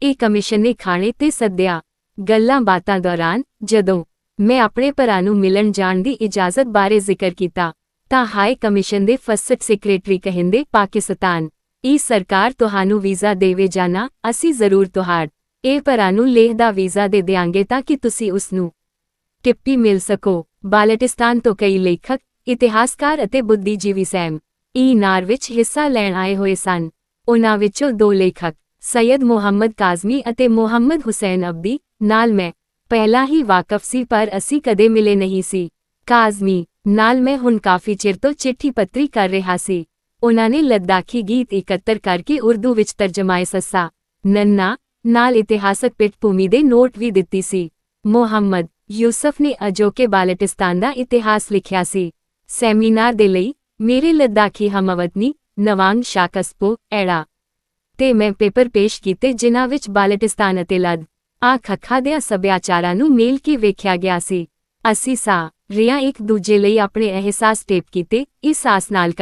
ਇਹ ਕਮਿਸ਼ਨ ਨੇ ਖਾਣੇ ਤੇ ਸੱਦਿਆ। ਗੱਲਾਂ ਬਾਤਾਂ ਦੌਰਾਨ ਜਦੋਂ ਮੈਂ ਆਪਣੇ ਭਰਾ ਨੂੰ ਮਿਲਣ ਜਾਣ ਦੀ ਇਜਾਜ਼ਤ ਬਾਰੇ ਜ਼ਿਕਰ ਕੀਤਾ ਤਾਂ ਹਾਈ ਕਮਿਸ਼ਨ ਦੇ ਫਸਟ ਸੈਕਟਰੀ ਕਹਿੰਦੇ, ਪਾਕਿਸਤਾਨ ਸਰਕਾਰ ਤੁਹਾਨੂੰ ਵੀਜ਼ਾ ਦੇਵੇ ਜਾਂ ਨਾ, ਅਸੀਂ ਜ਼ਰੂਰ ਤੁਹਾਡੇ ਭਰਾ ਨੂੰ ਲੇਹ ਦਾ ਵੀਜ਼ਾ ਦੇ ਦਿਆਂਗੇ ਤਾਂ ਕਿ ਤੁਸੀਂ ਉਸ ਨੂੰ ਟਿੱਪੀ ਮਿਲ ਸਕੋ। ਬਾਲਟਿਸਤਾਨ ਤੋਂ ਕਈ ਲੇਖਕ, ਇਤਿਹਾਸਕਾਰ ਅਤੇ ਬੁੱਧੀਜੀਵੀ ਸੈਮੀਨਾਰ ਵਿੱਚ ਹਿੱਸਾ ਲੈਣ ਆਏ ਹੋਏ ਸਨ। ਉਨ੍ਹਾਂ ਵਿੱਚੋਂ 2 ਲੇਖਕ ਸੈਯਦ ਮੁਹੰਮਦ ਕਾਜ਼ਮੀ ਅਤੇ ਮੁਹੰਮਦ ਹੁਸੈਨ ਅਬਦੀ ਨਾਲ ਮੈਂ ਪਹਿਲਾਂ ਹੀ ਵਾਕਫ ਸੀ ਪਰ ਅਸੀਂ ਕਦੇ ਮਿਲੇ ਨਹੀਂ ਸੀ। ਕਾਜ਼ਮੀ ਨਾਲ ਮੈਂ ਹੁਣ ਕਾਫੀ ਚਿਰ ਤੋਂ ਚਿੱਠੀ ਪੱਤਰੀ ਕਰ ਰਿਹਾ ਸੀ। ਉਨ੍ਹਾਂ ਨੇ ਲੱਦਾਖੀ ਗੀਤ ਇਕੱਤਰ ਕਰਕੇ ਉਰਦੂ ਵਿੱਚ ਤਰਜਮਾਏ ਸੱਸਾ ਨੰਨਾ ਨਾਲ ਇਤਿਹਾਸਕ ਪਿੱਠਭੂਮੀ ਦੇ ਨੋਟ ਵੀ ਦਿੱਤੀ ਸੀ। ਮੁਹੰਮਦ ਯੂਸਫ ਨੇ ਅਜੋਕੇ ਬਾਲਟਿਸਤਾਨ ਦਾ ਇਤਿਹਾਸ ਲਿਖਿਆ ਸੀ। ਸੈਮੀਨਾਰ ਦੇ ਲਈ ਮੇਰੇ ਲੱਦਾਖੀ ਹਮਵਤਨੀ ਨਵਾਂਗ ਸ਼ਾਕਸਪੋ ਤੇ ਮੈਂ ਪੇਪਰ ਪੇਸ਼ ਕੀਤੇ ਜਿਨ੍ਹਾਂ ਵਿੱਚ ਬਾਲਟਿਸਤਾਨ ਅਤੇ ਲੱਦਾਖ ਦੇ ਸੱਭਿਆਚਾਰਾਂ ਨੂੰ ਮੇਲ ਕੇ ਵੇਖਿਆ ਗਿਆ ਸੀ। ਅਸੀਂ ਸਾਰਿਆਂ ਇੱਕ ਦੂਜੇ ਲਈ ਆਪਣੇ ਅਹਿਸਾਸ ਟੇਪ ਕੀਤੇ ਇਸ ਆਸ ਨਾਲ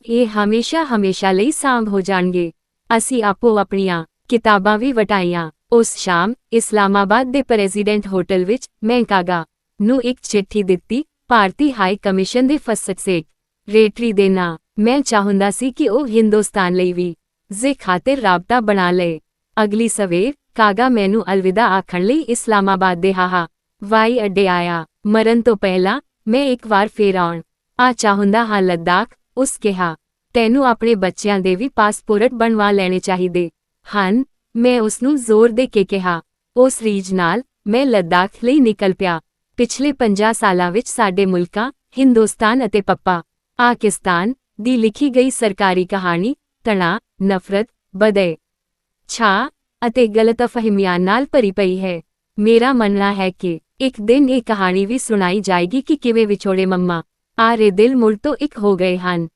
ਇਹ ਹਮੇਸ਼ਾ ਲਈ ਸਾਂਭ ਹੋ ਜਾਣਗੇ। ਅਸੀਂ ਆਪੋ ਆਪਣੀਆਂ ਕਿਤਾਬਾਂ ਵੀ ਵਟਾਈਆਂ। ਉਸ ਸ਼ਾਮ ਇਸਲਾਮਾਬਾਦ ਦੇ ਪ੍ਰੈਜ਼ੀਡੈਂਟ ਹੋਟਲ ਵਿੱਚ ਮੈਂ ਕਾਗਾ ਨੂੰ ਇੱਕ ਚਿੱਠੀ ਦਿੱਤੀ ਭਾਰਤੀ ਹਾਈ ਕਮਿਸ਼ਨ ਦੇ ਫਸਟ ਸੈਕਟਰੀ ਦੇ ਨਾਂ। ਮੈਂ ਚਾਹੁੰਦਾ ਸੀ ਕਿ ਉਹ ਹਿੰਦੁਸਤਾਨ ਲਈ ਵੀ ਖਾਤਰ ਰਾਬਤਾ ਬਣਾ ਲਏ। ਅਗਲੀ ਸਵੇਰ ਕਾਗਾ ਮੈਨੂੰ ਅਲਵਿਦਾ ਆਖਣ ਲਈ ਇਸਲਾਮਾਬਾਦ ਦੇ ਹਵਾਈ ਅੱਡੇ ਆਇਆ। ਮਰਨ ਤੋਂ ਪਹਿਲਾਂ ਮੈਂ ਇੱਕ ਵਾਰ ਫੇਰ ਆਉਣਾ ਚਾਹੁੰਦਾ ਹਾਂ ਲੱਦਾਖ। ਉਸ ਕਿਹਾ, ਤੈਨੂੰ ਆਪਣੇ ਬੱਚਿਆਂ ਦੇ ਵੀ ਪਾਸਪੋਰਟ ਬਣਵਾ ਲੈਣੇ ਚਾਹੀਦੇ ਹਨ। ਮੈਂ ਉਸਨੂੰ ਜ਼ੋਰ ਦੇ ਕੇ ਕਿਹਾ। ਉਸ ਰੀਝ ਨਾਲ ਮੈਂ ਲੱਦਾਖ ਲਈ ਨਿਕਲ ਪਿਆ। ਪਿਛਲੇ 50 ਸਾਲਾਂ ਵਿੱਚ ਸਾਡੇ ਮੁਲਕਾਂ ਹਿੰਦੁਸਤਾਨ ਅਤੇ ਪਾਕਿਸਤਾਨ ਦੀ ਲਿਖੀ ਗਈ ਸਰਕਾਰੀ ਕਹਾਣੀ ਤਣਾਅ, ਨਫ਼ਰਤ, ਬਦਇ ਛਾ ਅਤੇ ਗਲਤਫਹਿਮੀਆਂ ਨਾਲ ਭਰੀ ਪਈ ਹੈ। ਮੇਰਾ ਮੰਨਣਾ ਹੈ ਕਿ ਇੱਕ ਦਿਨ ਇਹ ਕਹਾਣੀ ਵੀ ਸੁਣਾਈ ਜਾਏਗੀ ਕਿ ਕਿਵੇਂ ਵਿਛੋੜੇ ਮੰਮਾ ਆਰੇ ਦਿਲ ਮੁੜ ਤੋਂ ਇੱਕ ਹੋ ਗਏ ਹਨ।